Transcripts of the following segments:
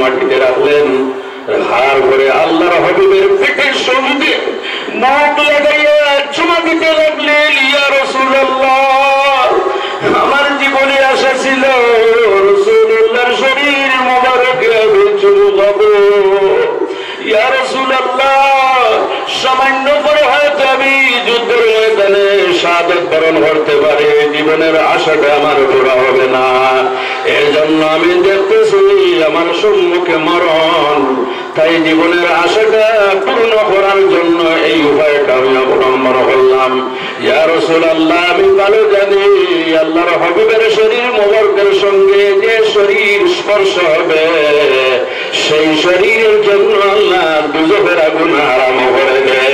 মাটিতে রাখলেন, হার করে আল্লাহর হাবিবের পেটের সঙ্গে মুখ লাগাইয়া চুমা দিতে লাগলেন। ইয়া রাসূলুল্লাহ, আমার জীবনে আশা ছিল রাসূলুল্লাহর শরীর মোবারকে আমি চুমু খাবো। ইয়া রাসূলুল্লাহ, সামান্য পরে হয়তো আমি যুদ্ধের ময়দানে শাহাদাত বরণ করতে পারি, জীবনের আশাটা আমার পুরা হবে না। এর জন্য আমি দেখতেছি আমার সম্মুখে মরণ, তাই জীবনের আশাটা পূর্ণ করার জন্য এই উপায়টা আমি অবলম্বন করলাম। ইয়া রাসূলুল্লাহ, আমি ভালো জানি আল্লাহর হাবিবের শরীর মোবারকের সঙ্গে যে শরীর স্পর্শ হবে সেই শরীরের জন্য আল্লাহ দুজকের আগুন হারাম করে দেয়।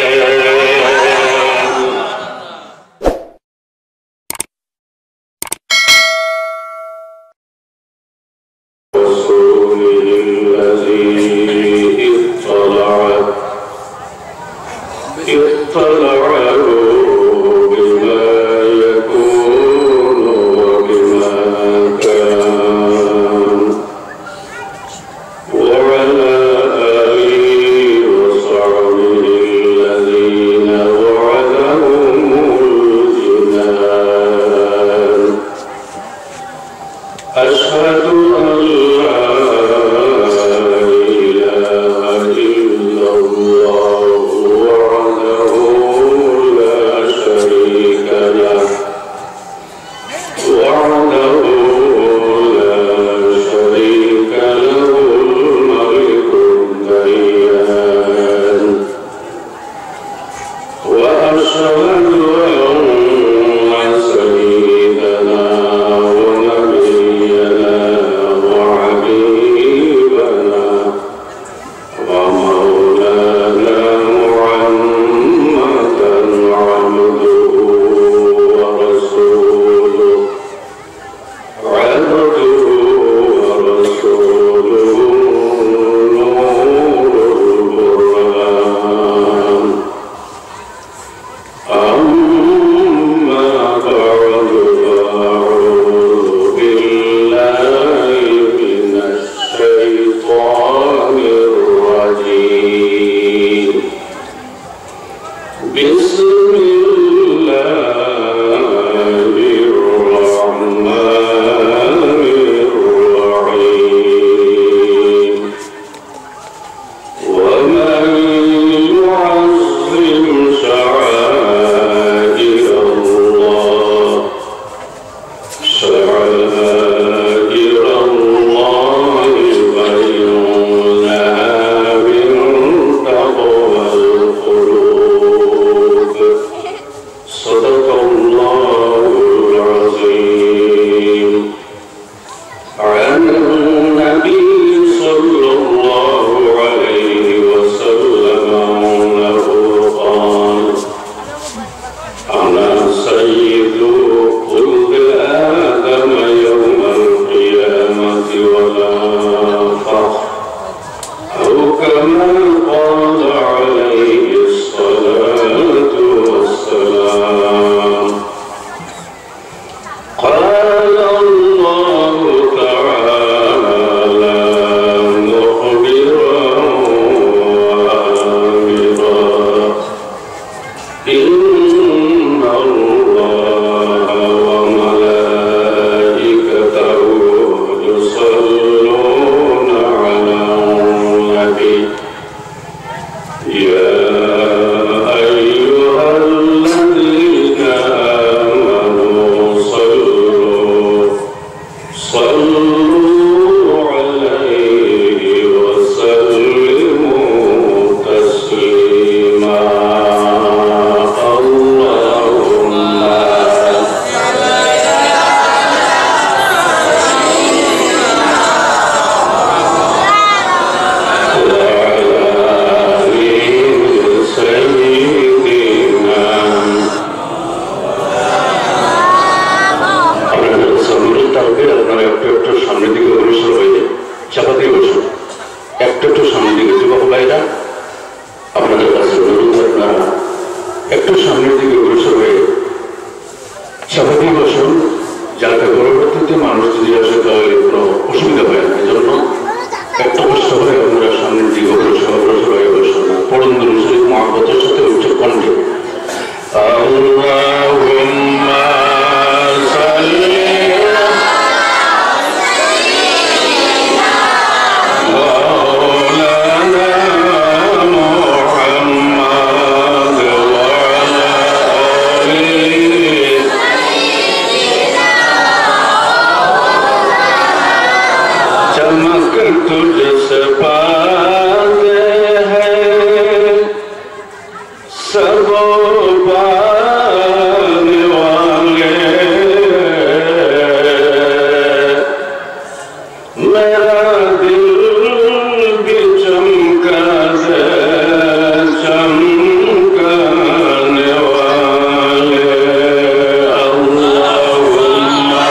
तुझसे पाते हैं सब पाने वाले मेरा दिल भी चमका दे चमकाने वाले अल्लाहुम्मा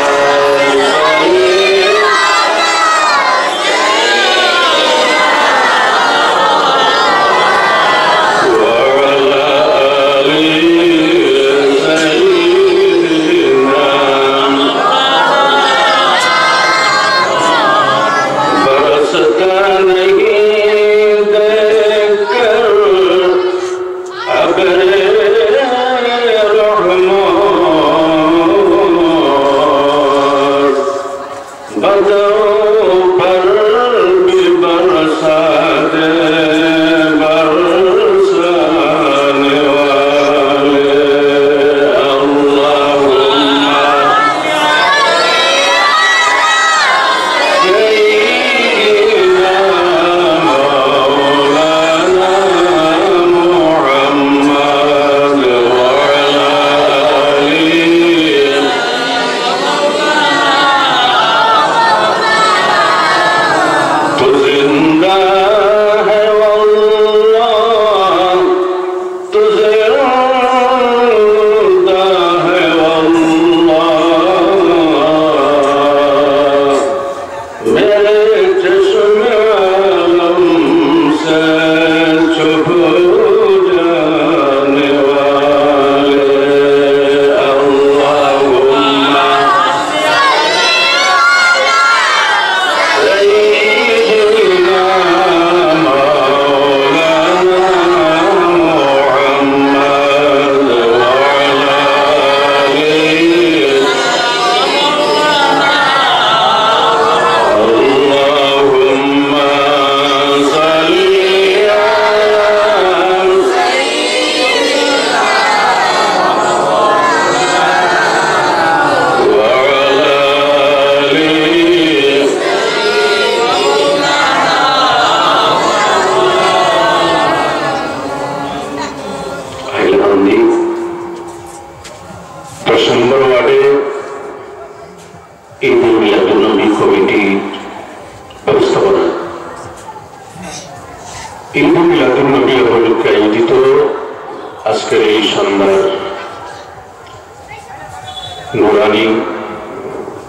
নুরানি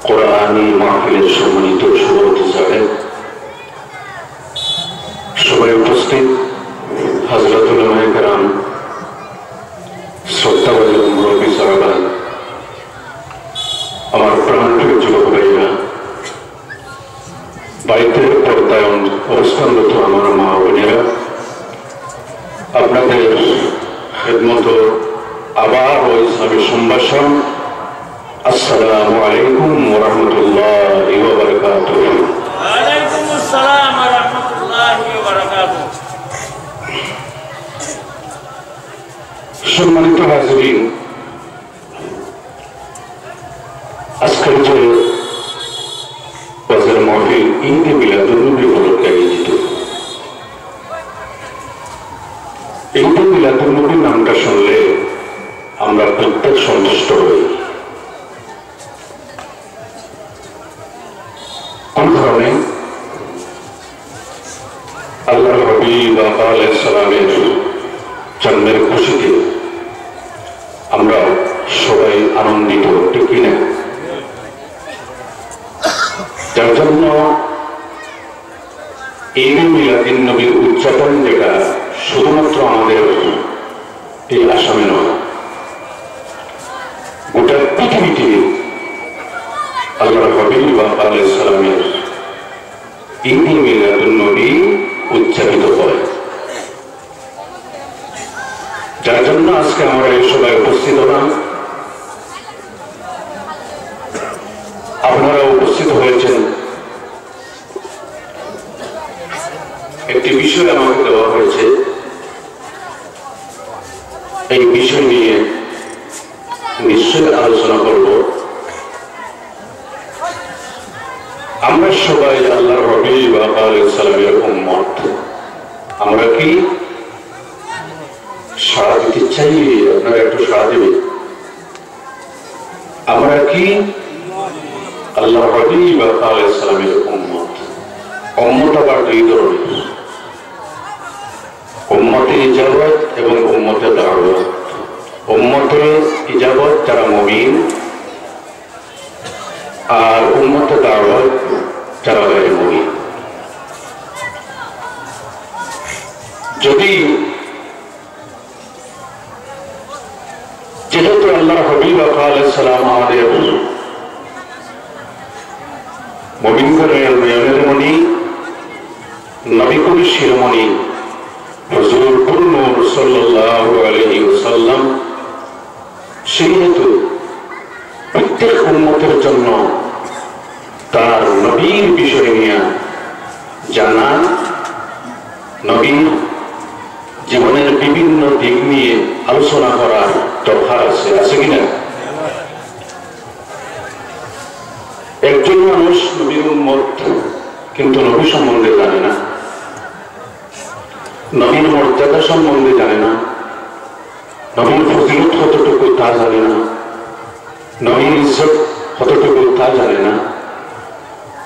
কোরআনী মাহফিলের সম্মানিত সভাপতি সাহেব, সবাই উপস্থিত হযরত উলামায়ে কেরাম, শ্রদ্ধাভাজন মুরব্বী সাহাবান, আমার প্রাণপ্রিয় যুবক ভাইরা, বাড়িতে পর্দায় অবস্থানরত আমার মা বোনেরা, আপনাদের খেদমত আবার ওই ইসলামী সম্ভাষণ। আসসালামু আলাইকুম ওয়া রাহমাতুল্লাহি ওয়া বারাকাতুহু। ওয়া আলাইকুম আসসালাম ওয়া রাহমাতুল্লাহি ওয়া বারাকাতুহু। সম্মানিত হাজিরিন, আজকের যে ওয়াজের মাহফিল ঈদে মিলাদুন নবী উপলক্ষে আয়োজিত, ঈদে মিলাদুন নবী নামটা শুনলে আমরা প্রত্যেক সন্তুষ্ট হই। কোন কারণে? আল্লাহর হাবিব আলাইহিস সালামের জন্মের খুশিতে আমরা সবাই আনন্দিত, ঠিক কিনা? যার জন্য ঈদে মিলাদুন নবীর উদযাপন যেটা শুধুমাত্র আমাদের এই আসামে নয়, গোটা পৃথিবীতে আল্লাহর হাবিব আলাইহিস সালামের ঈদে মিলাদুন নবী উদযাপিত হয়। যার জন্য আজকে আমরা এই সভায় উপস্থিত হলাম। আপনারা উপস্থিত হয়েছেন, একটি বিষয় আমাকে দেওয়া হয়েছে, এই বিষয় নিয়ে নিশ্চয় আলোচনা করব। আমরা সবাই আল্লাহর হাবিব আলাইহিস আমরা কি সাড়া দিতে চাই? আপনারা একটু সাড়া দেবেন। আমরা কি আল্লাহ হাবিব আলাইহিস সালামের উম্মত? উম্মত আবার দুই ধরনের, উম্মতে ইজাবত এবং উম্মতে দাওয়াত। উম্মতে ইজাবত যারা মুমিন, আর উম্মতে দাওয়াত যারা গায়রে মুমিন। যদি যেহেতু আল্লাহ হাবিব আলাইহিস সালাম আমাদের মুমিনগণের নয়নের মণি, নবী কবি শিরোমণি হুজুর নূর সাল্লাল্লাহু আলাইহি ওয়াসাল্লাম, সেহেতু প্রত্যেক উম্মতের জন্য তার নবীর বিষয় নিয়ে জানা, নবীর জীবনের বিভিন্ন দিক নিয়ে আলোচনা করার দরকার আছে, আছে কিনা? একজন মানুষ নবীর উম্মত কিন্তু নবী সম্বন্ধে জানে না, নবীর মর্যাদা সম্বন্ধে জানে না, নবীর ফজিলত কতটুকু তা জানে না, নবীর ইজ্জত কতটুকু তা জানে না,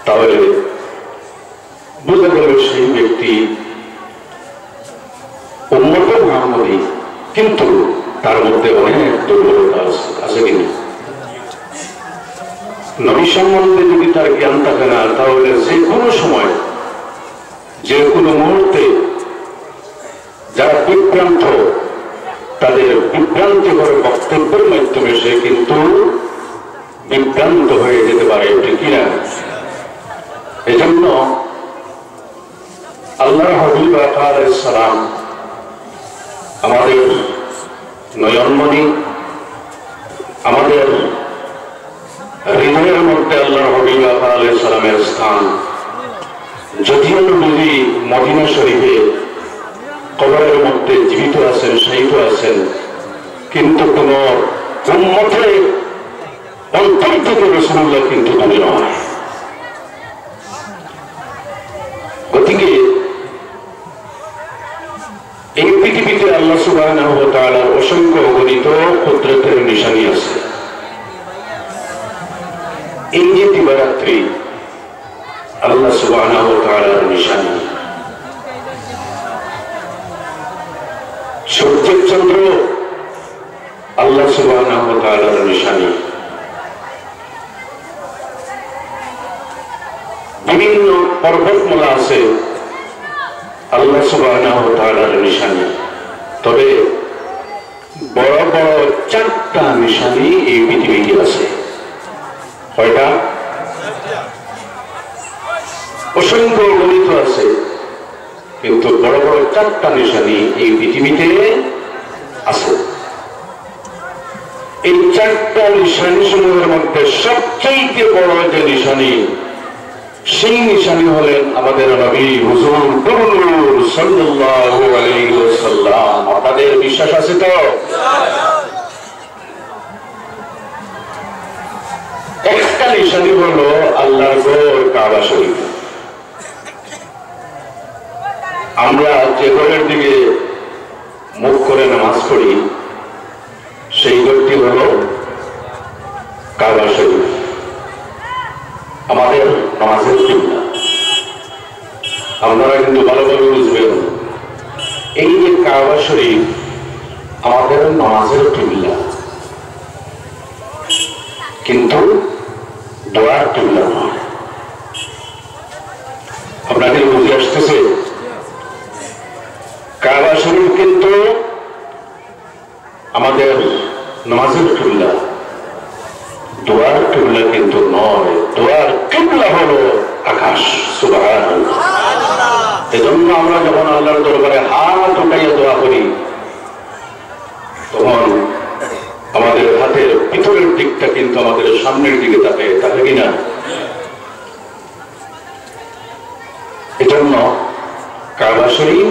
তাহলে বোঝা গেল সেই ব্যক্তি উম্মতে মুহাম্মদী, কিন্তু তার মধ্যে অনেক দুর্বলতা আছে কিনা? নবী সম্বন্ধে যদি তার জ্ঞান থাকে না, তাহলে যে কোনো সময় যে কোনো মুহূর্তে যারা বিভ্রান্ত, তাদের বিভ্রান্তিকর বক্তব্যের মাধ্যমে সে কিন্তু বিভ্রান্ত হয়ে যেতে পারে, ঠিক কিনা? এজন্য আল্লাহ হাবিব আলাইহিস সালাম আমাদের নয়নমণি, আমাদের হৃদয়ের মধ্যে আল্লাহ হাবিব আলাইহিস সালামের স্থান। যদিও নবী মদিনা শরীফে কবরের মধ্যে জীবিত আছেন, শায়িত আছেন, কিন্তু কোন উম্মতের অন্তর থেকে রাসূলুল্লাহ কিন্তু দূরে নয়। গতিকে এই পৃথিবীতে আল্লাহ সুবহানাহু ওয়া তাআলার অসংখ্য অগণিত কুদরতের নিশানি আছে। এই যে দিবারাত্রি আল্লাহ সুবহানাহু ওয়া তাআলার নিশানি, সূর্য চন্দ্র আল্লাহ সুবহানাহু ওয়া তাআলার নিশানি, বিভিন্ন পর্বতমালা আছে আল্লাহ সুবহানাহু ওয়া তাআলার নিশানি। তবে বড় বড় চারটা নিশানি এই পৃথিবীতে আছে। কয়টা? অসংখ্য গণিত আছে, কিন্তু বড় বড় চারটা নিশানি এই পৃথিবীতে আছে। এই চারটা নিশানি সমূহের মধ্যে সবচেয়ে বড় যে নিশানি, সেই নিশানি হলেন আমাদের নবী হুজুর নূর সাল্লাল্লাহু আলাইহি ওয়াসাল্লাম। আপনাদের বিশ্বাস আছে তো? একটা নিশানি হলো আল্লাহর ঘর কাবা শরীফ। আমরা যে ঘরের দিকে মুখ করে নামাজ পড়ি, সেই ঘরটি হলো কাবা শরীফ, আমাদের নামাজের কিবলা। আপনারা কিন্তু ভালোভাবে বুঝবেন, এই যে কাবা শরীফ আমাদের নামাজের কিবলা, কিন্তু দোয়ার কিবলা নয়। আপনাদের বুঝে আসতেছে? কাবা শরীফ কিন্তু আমাদের নামাজের কিবলা, দোয়ার কিবলা কিন্তু নয়। দোয়ার কিবলা হলো আকাশ। সুবহানাল্লাহ। এজন্য আমরা যখন আল্লাহর দরবারে হাত উঠাইয়া দোয়া করি, তখন আমাদের হাতের ভিতরের দিকটা কিন্তু আমাদের সামনের দিকে থাকে, থাকে কিনা? এজন্য কাবা শরীফ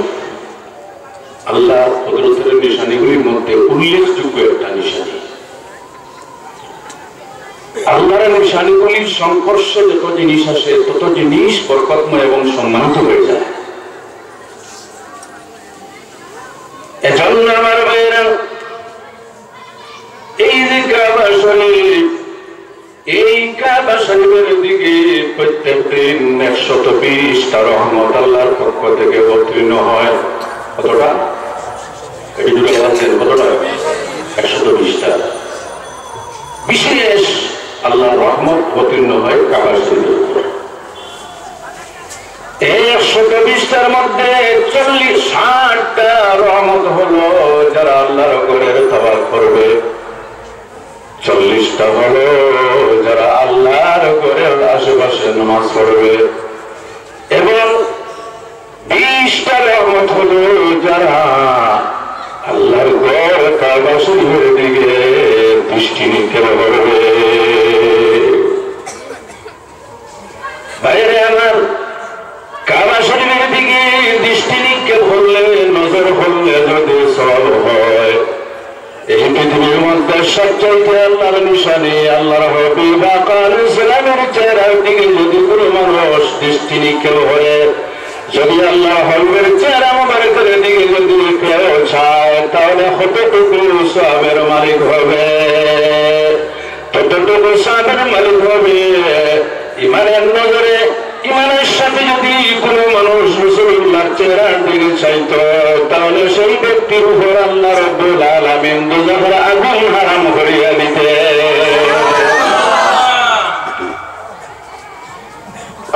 আল্লাহ কুদরতের নিশানিগুলির মধ্যে উল্লেখযোগ্য একটা নিশানি। আল্লাহর নিশানিগুলির সংস্পর্শে যত জিনিস আসে, তত জিনিস বরকতময় এবং সম্মানিত হয়ে যায়। কাবা শরীফ, এই কাবা শরীফের দিকে প্রত্যেক দিন 120টা রহমত আল্লাহর পক্ষ থেকে অবতীর্ণ হয়। কতটা? কতটা? 120টা বিশেষ আল্লাহর রহমত অবতীর্ণ হয় কাবা শরীফের উপর। এই 120টার মধ্যে 40-60টা রহমত হলো যারা আল্লাহর ঘরের তওয়াফ করবে, 40টা হলো যারা আল্লাহর ঘরের আশেপাশে নামাজ পড়বে, এবং 20টা রহমত হলো যারা আল্লাহর ঘর কাবা শরীফের দিকে দৃষ্টি নিক্ষেপ করবে। বাইরে আমার কাবা শরীফের দিকে দৃষ্টি নিক্ষেপ করলে, নজর করলে যদি সওয়াব হয়, এই পৃথিবীর মধ্যে সবচাইতে আল্লাহর নিশানি আল্লাহর হাবিব আলাইহিস সালামের চেহারার দিকে যদি কোনো মানুষ দৃষ্টি নিক্ষেপ করে, যদি আল্লাহ হাবিবের চেহারা মুবারকের দিকে যদি কেউ চায়, তাহলে কতটুকু সওয়াবের মালিক হবে, ততটুকু সওয়াবের মালিক হবে। ইমানের নজরে, ইমানের সাথে যদি কোনো মানুষ রাসূলুল্লাহর চেহারার দিকে চাইতো, তাহলে সেই ব্যক্তির উপর আল্লাহ রাব্বুল আলামিন দোজখের আগুন হারাম করিয়া দিতেন।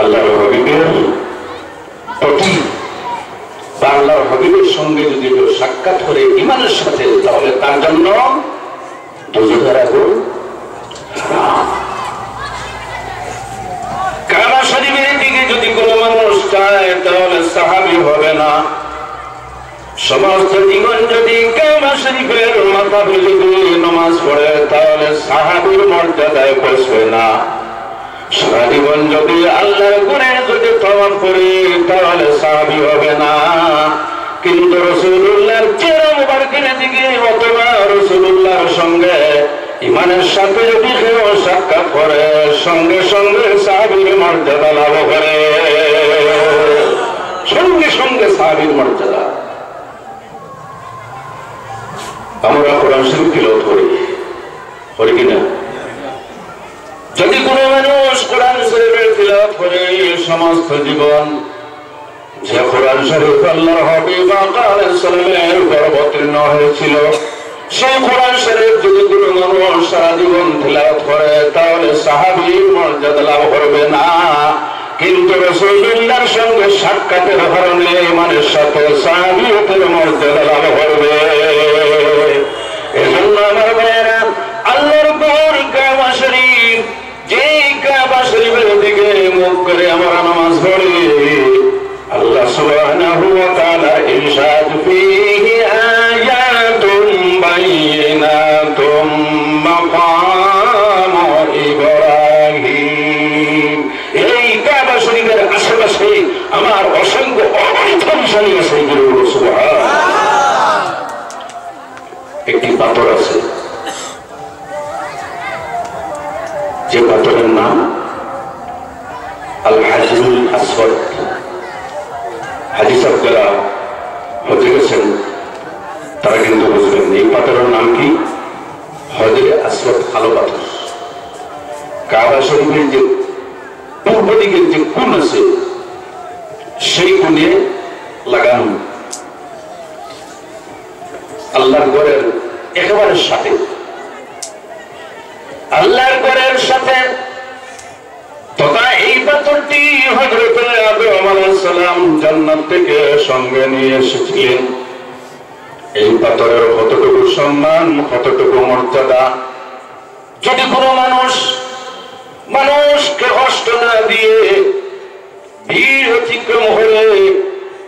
আল্লাহর হাবিবের প্রতি বা আল্লাহর হাবিবের সঙ্গে যদি কেউ সাক্ষাৎ করে ইমানের সাথে, তাহলে তার জন্য দোজখের আগুন হারাম। কাবা শরীফের দিকে যদি কোনো মানুষ চায়, তাহলে সাহাবী হবে না। সমস্ত জীবন যদি কাবা শরীফের মাথায় যদি নামাজ পড়ে, তাহলে সাহাবীর মর্যাদায় পৌঁছবে না। সারা জীবন যদি আল্লাহর ঘরে যদি তওয়াফ করে, তাহলে সাহাবী হবে না। কিন্তু রাসূলুল্লাহর চেহারা মুবারকের দিকে অথবা রাসূলুল্লাহর সঙ্গে ইমানের সাথে যদি কেউ সাক্ষাৎ করে, সঙ্গে সঙ্গে সাহাবীর মর্যাদা লাভ করে, সঙ্গে সঙ্গে সাহাবীর মর্যাদা। আমরা কোরআন শরীফ তিলাওয়াত করি কিনা? যদি কোনো মানুষ কোরআন শরীফের তিলাওয়াত করে সমস্ত জীবন, যে কোরআন শরীফ আল্লাহর হাবিব আলাইহিস সালামের উপর অবতীর্ণ হয়েছিল, সেই কোরআন শরীফ যদি কোনো মানুষ সারা জীবন তিলাওয়াত করে, তাহলে সাহাবীর মর্যাদা লাভ করবে না। কিন্তু রাসূলুল্লাহর সঙ্গে সাক্ষাতের কারণে ইমানের সাথে সাহাবীয়তের মর্যাদা লাভ করবে। এজন্য আমার ভাইয়েরা, আল্লাহর ঘর কাবা শরীফ, যেই কাবা শরীফের দিকে মুখ করে আমরা নামাজ পড়ি, আল্লাহ সুবহানাহু ওয়া তাআলা ইরশাদ ফীহি আয়াতুন বাইয়িনাতুম মাকামু ইব্রাহিম। এই কাবা শরীফের আশেপাশে আমার অসংখ্য অর্থশালী আছে। সুবহানাল্লাহ। একটি পাথর আছে, যে পাথরের নাম আল হাজরুল আসওয়াদ। হাজি সাহেব যারা হজে গেছেন তারা কিন্তু বুঝবেন এই পাথরের নাম কি, হজরে আসওয়াদ, কালো পাথর। কাবা শরীফের যে পূর্ব দিকের যে কোণ আছে, সেই কোণে লাগানো, আল্লাহর ঘরের একেবারে সাথে, আল্লাহর ঘরের সাথে। তথা এই পাথরটি হযরত আদম আলাইহিস সালাম জান্নাত থেকে সঙ্গে নিয়ে এসেছিলেন। এই পাথরের কতটুকু সম্মান, কতটুকু মর্যাদা, যদি কোনো মানুষকে কষ্ট না দিয়ে, ভিড় অতিক্রম করে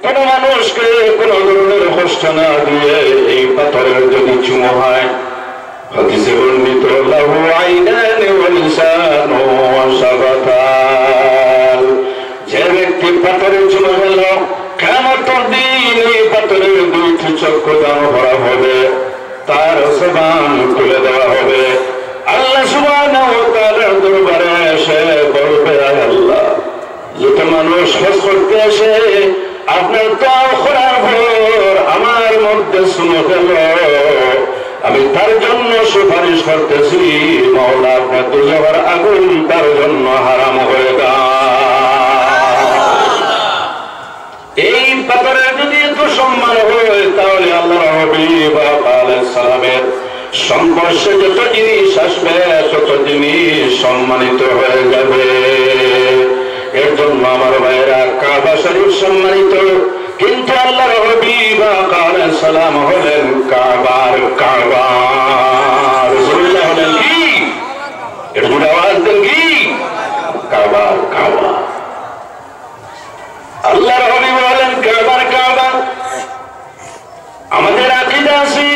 কোনো মানুষকে কোনো ধরনের কষ্ট না দিয়ে এই পাথরের যদি চুমো হয়, হাদিসে বর্ণিত লাহু আইনানি ওয়া লিসানু ওয়া শাফাতান, যে ব্যক্তি পাথরে চুমো খেল, কিয়ামতের দিন এই পাথরের দুইটি চক্ষু দান করা হবে, তার জবান খুলে দেওয়া হবে। আল্লাহ সুবহানাহু ওয়া তাআলার দরবারে এসে বলবে, আল্লাহ, যত মানুষ হজ করতে আসে আপনার দোয়া করার পর আমার মধ্যে চুমো খেল, আমি তার জন্য সুপারিশ করতেছি, মাওলা আপনার দুজকের আগুন তার জন্য হারাম হয়ে এই পাথরের যদি এত সম্মান হয়, তাহলে আল্লাহ হাবিব আলাইহিস সালামের সংঘর্ষে যত জিনিস আসবে তত জিনিস সম্মানিত হয়ে যাবে। এর জন্য আমার ভাইরা, কাবা শরীফ সম্মানিত, কিন্তু আল্লাহর হাবিব আলাইহিস সালাম হলেন কাবার কাবা। রাসূলুল্লাহ হলেন কি? এটা জোরে আওয়াজ দেন কি? কাবার কাবা। আল্লাহর হাবিব হলেন কাবার কাবা। আমাদের আকীদা আছে,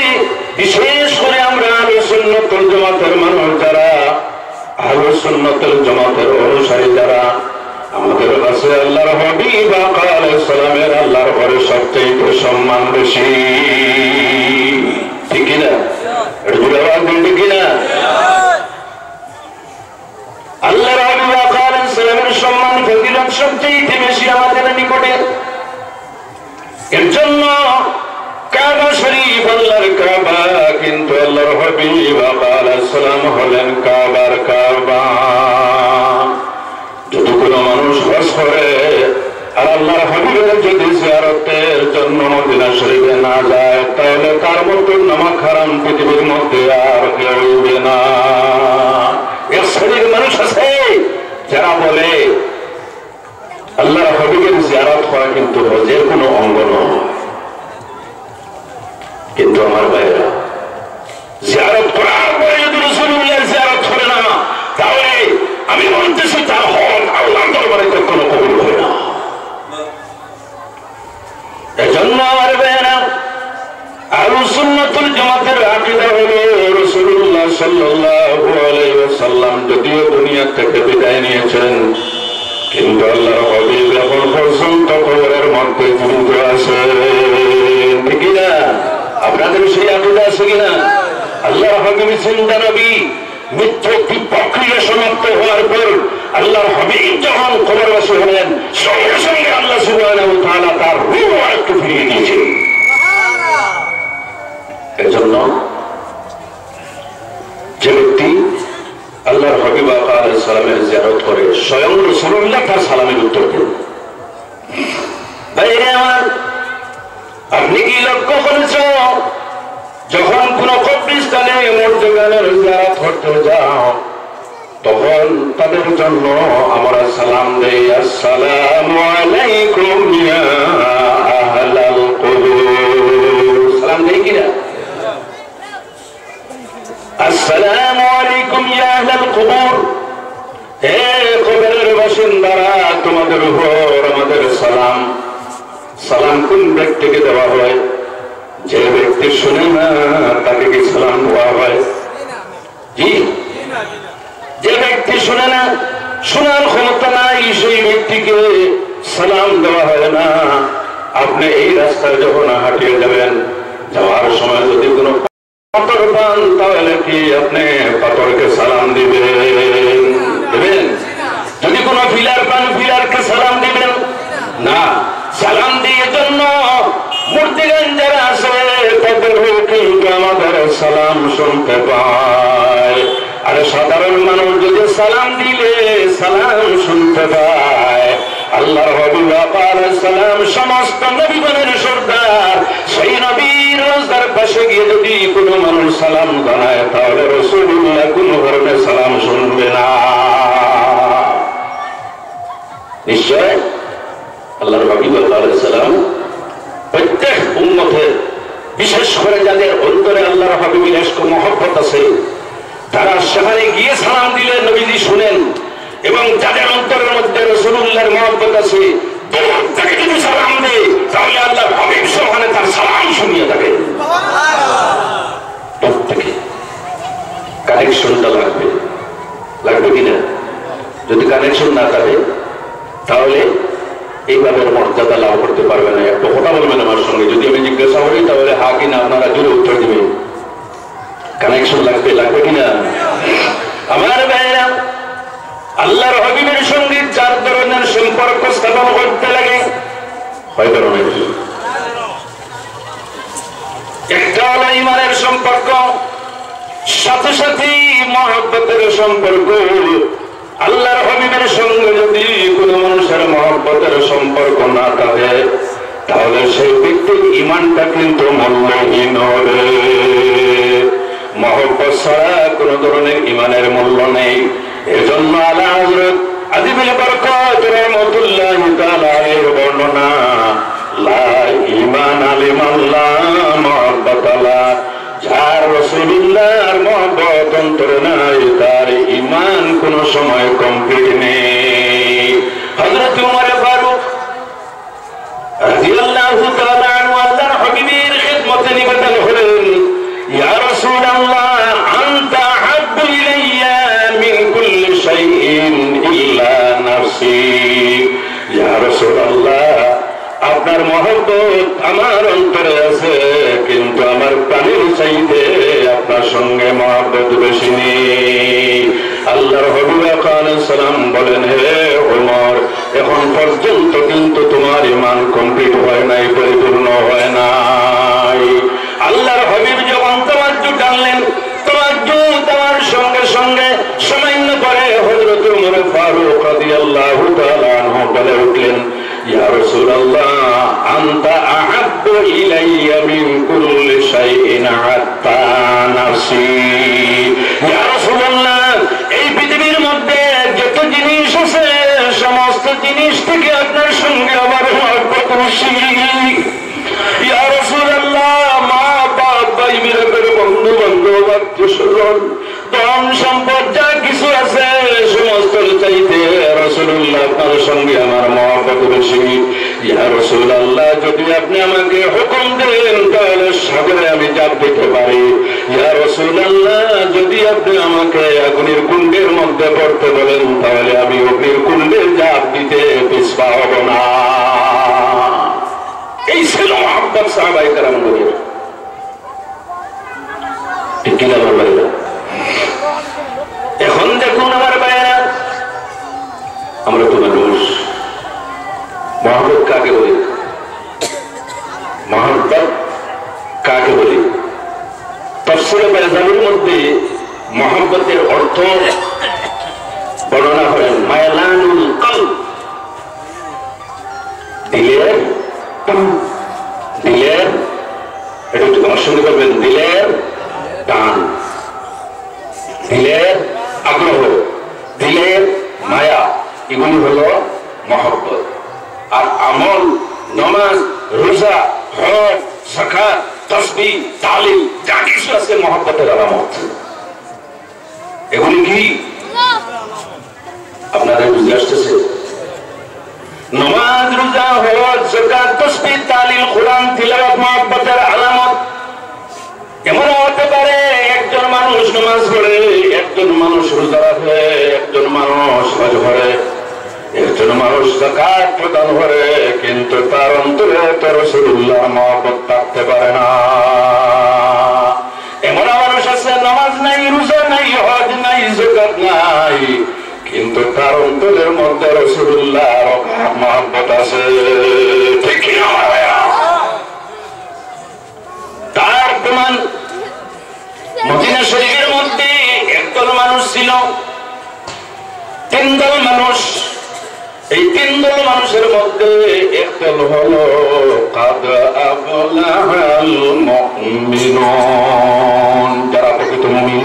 বিশেষ করে আমরা আহলে সুন্নাতুল জামাতের মানুষ যারা, আহলে সুন্নাতুল জামাতের অনুসারী যারা, আমাদের কাছে আল্লাহর হাবিব আলাইহিস সালামের আল্লাহর পরে সবচেয়ে সম্মান বেশি। ঠিক কি না? এটা বলে আওয়াজ দিন, ঠিক কি না? আল্লাহর হাবিব আলাইহিস সালামের সম্মান ফজিলত সবচেয়ে বেশি আমাদের নিকটে। এর জন্য কাবা শরীফ আল্লাহর কাবা, কিন্তু আল্লাহর হাবিব আলাইহিস সালাম হলেন কাবার কাবা। যদি কোনো মানুষ হজ করে আর আল্লাহর হাবিবের যদি জিয়ারতের জন্য মদিনা শরীফে না যায়, তাহলে তার মতো নামাক হারাম পৃথিবীর মধ্যে আর কেউ হইবে না। এর শরীর মানুষ আছে যারা বলে আল্লাহর হাবিবের জিয়ারত করা কিন্তু হজের কোনো অঙ্গ নয়। কিন্তু আমার ভাইয়েরা, জিয়ারত করার পরে যদি রাসূলুল্লাহর জিয়ারত করে না, তাহলে আমি বলতেছি তার হজ আল্লাহর দরবারে কখনো কবুল হয় না। এজন্য আমার ভাইয়েরা, আহলে সুন্নাতুল জামাতের আকীদা হলো রাসূলুল্লাহ সাল্লাল্লাহু আলাইহি ওয়াসাল্লাম যদিও দুনিয়া থেকে বিদায় নিয়েছেন, কিন্তু আল্লাহর হাবিব এখন পর্যন্ত কবরের মধ্যে জীবিত আছেন। ঠিক না? আপনাদের সেই আকীদা আছে কিনা? আল্লাহর হাবিব জিন্দা নবী, মৃত্যু প্রক্রিয়া সমাপ্ত হওয়ার পর আল্লাহর হাবিব যখন কবরবাসী হলেন, সঙ্গে সঙ্গে আল্লাহ সুবহানাহু ওয়া তাআলা তার রূহ একটু ফিরিয়ে দিয়েছেন। এজন্য যে ব্যক্তি আল্লাহর হাবিব আলাইহিস সালামের জিয়ারত করে, স্বয়ং রাসূলুল্লাহ তার সালামের উত্তর দেন। ভাইরা আমার, আপনি কি লক্ষ্য করেছেন, যখন কোন কবরস্থানে মুর্দাগানের জিয়ারত করতে যাও, তখন তাদের জন্য আমরা সালাম দেই, আসসালামু আলাইকুম ইয়া আহলাল কুবুর। সালাম দেই কিনা? আসসালামু আলাইকুম ইয়া আহলাল কুবুর। হে কবরের বাসিন্দারা, তোমাদের উপর আমাদের সালাম। সালাম কোন ব্যক্তিকে দেওয়া হয়? যে ব্যক্তি শুনে না তাকে কি সালাম দেওয়া হয়? জি, যে ব্যক্তি শুনে না, শোনার ক্ষমতা নাই, সেই ব্যক্তিকে সালাম দেওয়া হয় না। আপনি এই রাস্তায় যখন হাঁটিয়ে যাবেন, যাওয়ার সময় যদি কোনো পাথর পান, তাহলে কি আপনি পাথরকে সালাম দিবেন? যদি কোনো ফিলার পান, ফিলারকে সালাম দিবেন না। সালাম দিয়ে জন্য মুর্তিগান যারা আছে তাদের কিন্তু আমাদের সালাম শুনতে পায়। আর সাধারণ মানুষ যদি সালাম দিলে সালাম শুনতে পায়, আল্লাহর হাবিব আলাইহিস সালাম সমস্ত নবীগণের সরদার, সেই নবীর রওজার পাশে গিয়ে যদি কোনো মানুষ সালাম জানায়, তাহলে রাসূলুল্লাহ কোনো ধরনের সালাম শুনবে না। নিশ্চয় আল্লাহর হাবিব আলাইহিস সালাম প্রত্যেক উম্মতের, বিশেষ করে যাদের অন্তরে আল্লাহর হাবিবের ইশক ও মহব্বত আছে, তারা সেখানে গিয়ে সালাম দিলে নবীজি শুনেন, এবং যাদের অন্তরের মধ্যে রাসূলুল্লাহর মহব্বত আছে, দূর থেকে যদি সালাম দেয়, তাহলে আল্লাহর হাবিব সেখানে তার সালাম শুনিয়ে থাকে। প্রত্যেকে কানেকশনটা লাগবে, লাগবে কিনা? যদি কানেকশন না থাকে, তাহলে এইভাবে মর্যাদা লাভ করতে পারবে না। একটা কথা বলবেন আমার সঙ্গে, যদি আমি জিজ্ঞাসা করি তাহলে হা কিনা আপনারা জোরে উত্তর দিবেন। কানেকশন লাগবে, লাগবে কিনা? আমার ভাইরা, আল্লাহর হাবিবের সঙ্গে 4 ধরনের সম্পর্ক স্থাপন করতে লাগে। কয় ধরনের? একটা হলো ঈমানের সম্পর্ক, সাথে সাথে মহব্বতের সম্পর্ক। আল্লাহর হাবিবের সঙ্গে যদি কোনো মানুষের মহব্বতের সম্পর্ক না থাকে তাহলে সেই ব্যক্তির ঈমানটা কিন্তু মূল্যহীন হবে। মহব্বত ছাড়া কোনো ধরনের ঈমানের মূল্য নেই। এজন্য আলা হযরত আদিবুল বরকত রাহমাতুল্লাহি তাআলা আলাইহির বর্ণনা, লা ঈমান লিমান লা মুহাব্বাতা লা, যার রাসূলুল্লাহর মহব্বত অন্তরে নাই তার ঈমান কোন সময় কমপ্লিট নেই। হযরত ওমর ফারুক রাদিয়াল্লাহু তাআলা আনহু আল্লাহর হাবিবের খিদমতে নিবেদন করেন, ইয়া রাসূলুল্লাহ আনতা আহাব্বু ইলাইয়া মিন কুল্লি শাইইন ইল্লা নাফসি। ইয়া রাসূলুল্লাহ, আপনার মহব্বত আমার অন্তরে আছে, কিন্তু আমার প্রাণের চাইতে আপনার সঙ্গে মহব্বত বেশি নেই। আল্লাহর হাবিব আলাইহিস সালাম বলেন, হে ওমর, এখন পর্যন্ত কিন্তু তোমার ঈমান কমপ্লিট হয় নাই, পরিপূর্ণ হয় নাই। আল্লাহর হাবিব যখন তাওয়াজ্জু টানলেন, তাওয়াজ্জু দেওয়ার সঙ্গে সঙ্গে সামান্য পরে হযরত ওমর ফারুক রাদিয়াল্লাহু তাআলা আনহু বলে উঠলেন, ইয়া রাসূলুল্লাহ আনতা আহাব্বু ইলাইয়া মিন কুল্লি শাইইন হাত্তা নাফসি। ইয়া রাসূলুল্লাহ, এই পৃথিবীর মধ্যে যত জিনিস আছে সমস্ত জিনিস থেকে আপনার সঙ্গে আমার মহব্বত বেশি। ইয়া রাসূলুল্লাহ, মা বাপ ভাই বিরাদের বন্ধু বান্ধব আত্মীয়স্বজন ধন সম্পদ যা কিছু আছে সমস্ত চাইতে রাসূলুল্লাহ আপনার সঙ্গে আমার মহব্বত বেশি। ইয়া রাসূলুল্লাহ, যদি আপনি আমাকে হুকুম দেন তাহলে সাগরে আমি জাপ দিতে পারি। ইয়া রাসূলুল্লাহ, যদি আপনি আমাকে আগুনের কুণ্ডের মধ্যে পড়তে বলেন তাহলে আমি অগ্নির কুণ্ডে জাপ দিতে পিছপা হব না। এই ছিল মহব্বত সাহাবায়ে কেরামদের। ঠিক কিনা আমার ভাইরা? এখন দেখুন আমার ভাইরা, আমরা তো মানুষ। মহব্বত কাকে বলি? মহব্বত কাকে বলি? তাফসীরে বায়জানির মধ্যে মহব্বতের অর্থ বর্ণনা করেন, মায়লানুল কলব, দিলের টান। দিলের, এটা একটু আমার সঙ্গে বলবেন, দিলের টান, দিলের আগ্রহ, দিলের মায়া, এগুলি হলো মহব্বত। আর আমল, নামাজ, রোজা, হজ, যাকাত, তাসবিহ, তালিম যা কিছু আছে মহব্বতের আলামত। এগুলি কি আপনাদের বুঝে আসতেছে? নামাজ, রোজা, হজ, যাকাত, তাসবিহ, তালিম, কোরআন তিলাওয়াত মহব্বতের আলামত। এমন হতে পারে একজন মানুষ নামাজ পড়ে, একজন মানুষ রোজা রাখে, একজন মানুষ হজ করে, একজন মানুষ যাকাত প্রদান করে, কিন্তু তার অন্তরে তো রাসূলুল্লাহর মহব্বত থাকতে পারে না। এমন মানুষ আছে নামাজ নাই, রোজা নাই, হজ নাই, যাকাত নাই, কিন্তু তার অন্তরের মধ্যে রাসূলুল্লাহর মহব্বত আছে। ঠিক কি না? তার প্রমাণ মদিনা শরীফের মধ্যে একদল মানুষ ছিল, তিনদল মানুষ। এই তিনদল মানুষের মধ্যে একদল হলো কাদ আফলাহাল মুমিনুন, যারা প্রকৃত মুমিন।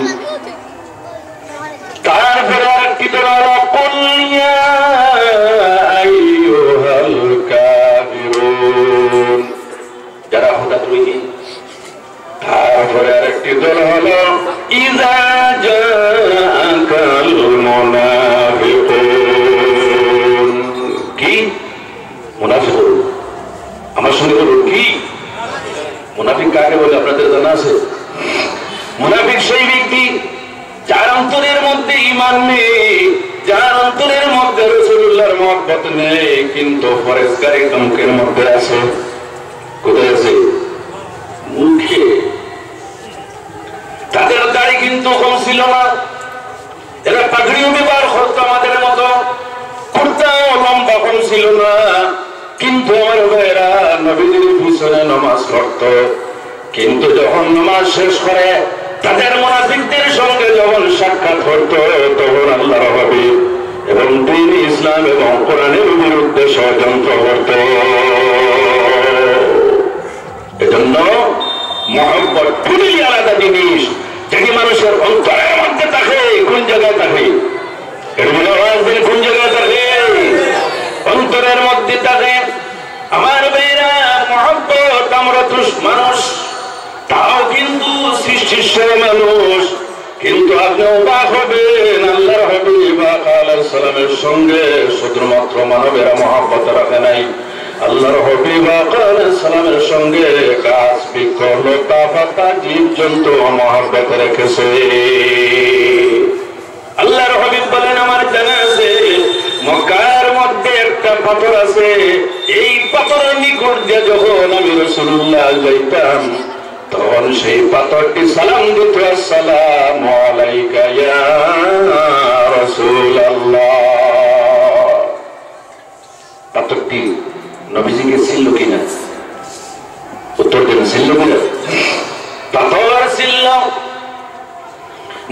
তারপরে আরেকটি দল হলো কুল ইয়া আইয়ুহাল কাফিরুন, যারা হুদাদ্রোহী। তারপরে আরেকটি দল হলো ইযা জাআকাল মুনাফিকুন। কি মুনাফিকুন? আমার সঙ্গে বলুন, কি মুনাফিক কাকে বলে আপনাদের জানা আছে? মুনাফিক সেই ব্যক্তি যার অন্তরের মধ্যে ঈমান নেই, যার অন্তরের মধ্যে রাসূলুল্লাহর মহব্বত নেই, কিন্তু ফরেজগারি মুখের মধ্যে আছে। কোথায় আছে? মুখে। তাদের দাড়ি কিন্তু কম ছিল না, এরা পাগড়িও ব্যবহার করতো আমাদের মতো, কুর্তাও লম্বা কম ছিল না, কিন্তু আমার ভাইয়েরা নবীজির পিছনে নামাজ পড়তো। কিন্তু যখন নামাজ শেষ করে তাদের মুনাফিকদের সঙ্গে যখন সাক্ষাৎ হতো তখন আল্লাহর হাবিব এবং দ্বীন ইসলাম এবং কোরআনের বিরুদ্ধে ষড়যন্ত্র করত। এজন্য মহব্বত খুবই আলাদা জিনিস, যেটি মানুষের অন্তরের মধ্যে থাকে। কোন জায়গায় থাকে? কোন জায়গায় থাকে? অন্তরের মধ্যে থাকে। আমার ভাইরা, মহব্বত আমরা তো মানুষ, তাও কিন্তু সৃষ্টির মানুষ, কিন্তু আপনি অবাক হবেন আল্লাহর হাবিব আলাইহিস সালামের সঙ্গে শুধুমাত্র মানবেরা মহব্বত রাখে নাই, আল্লাহর হাবিব আলাইহিস সালামের সঙ্গে গাছ বৃক্ষ লতা পাতা জীবজন্তু মহব্বত রেখেছে। আল্লাহর হাবিব বলেন, আমার জানা আছে মক্কার মধ্যে একটা পাথর আছে, এই পাথরের নিকট দিয়ে যখন আমি রাসূলুল্লাহ যাইতাম তখন সেই পাথরটি সালাম দিত, আসসালামু আলাইকা ইয়া রাসূলুল্লাহ। পাথরটি নবীজিকে ছিল কিনা? উত্তর দেন, ছিল কিনা? পাথর ছিল।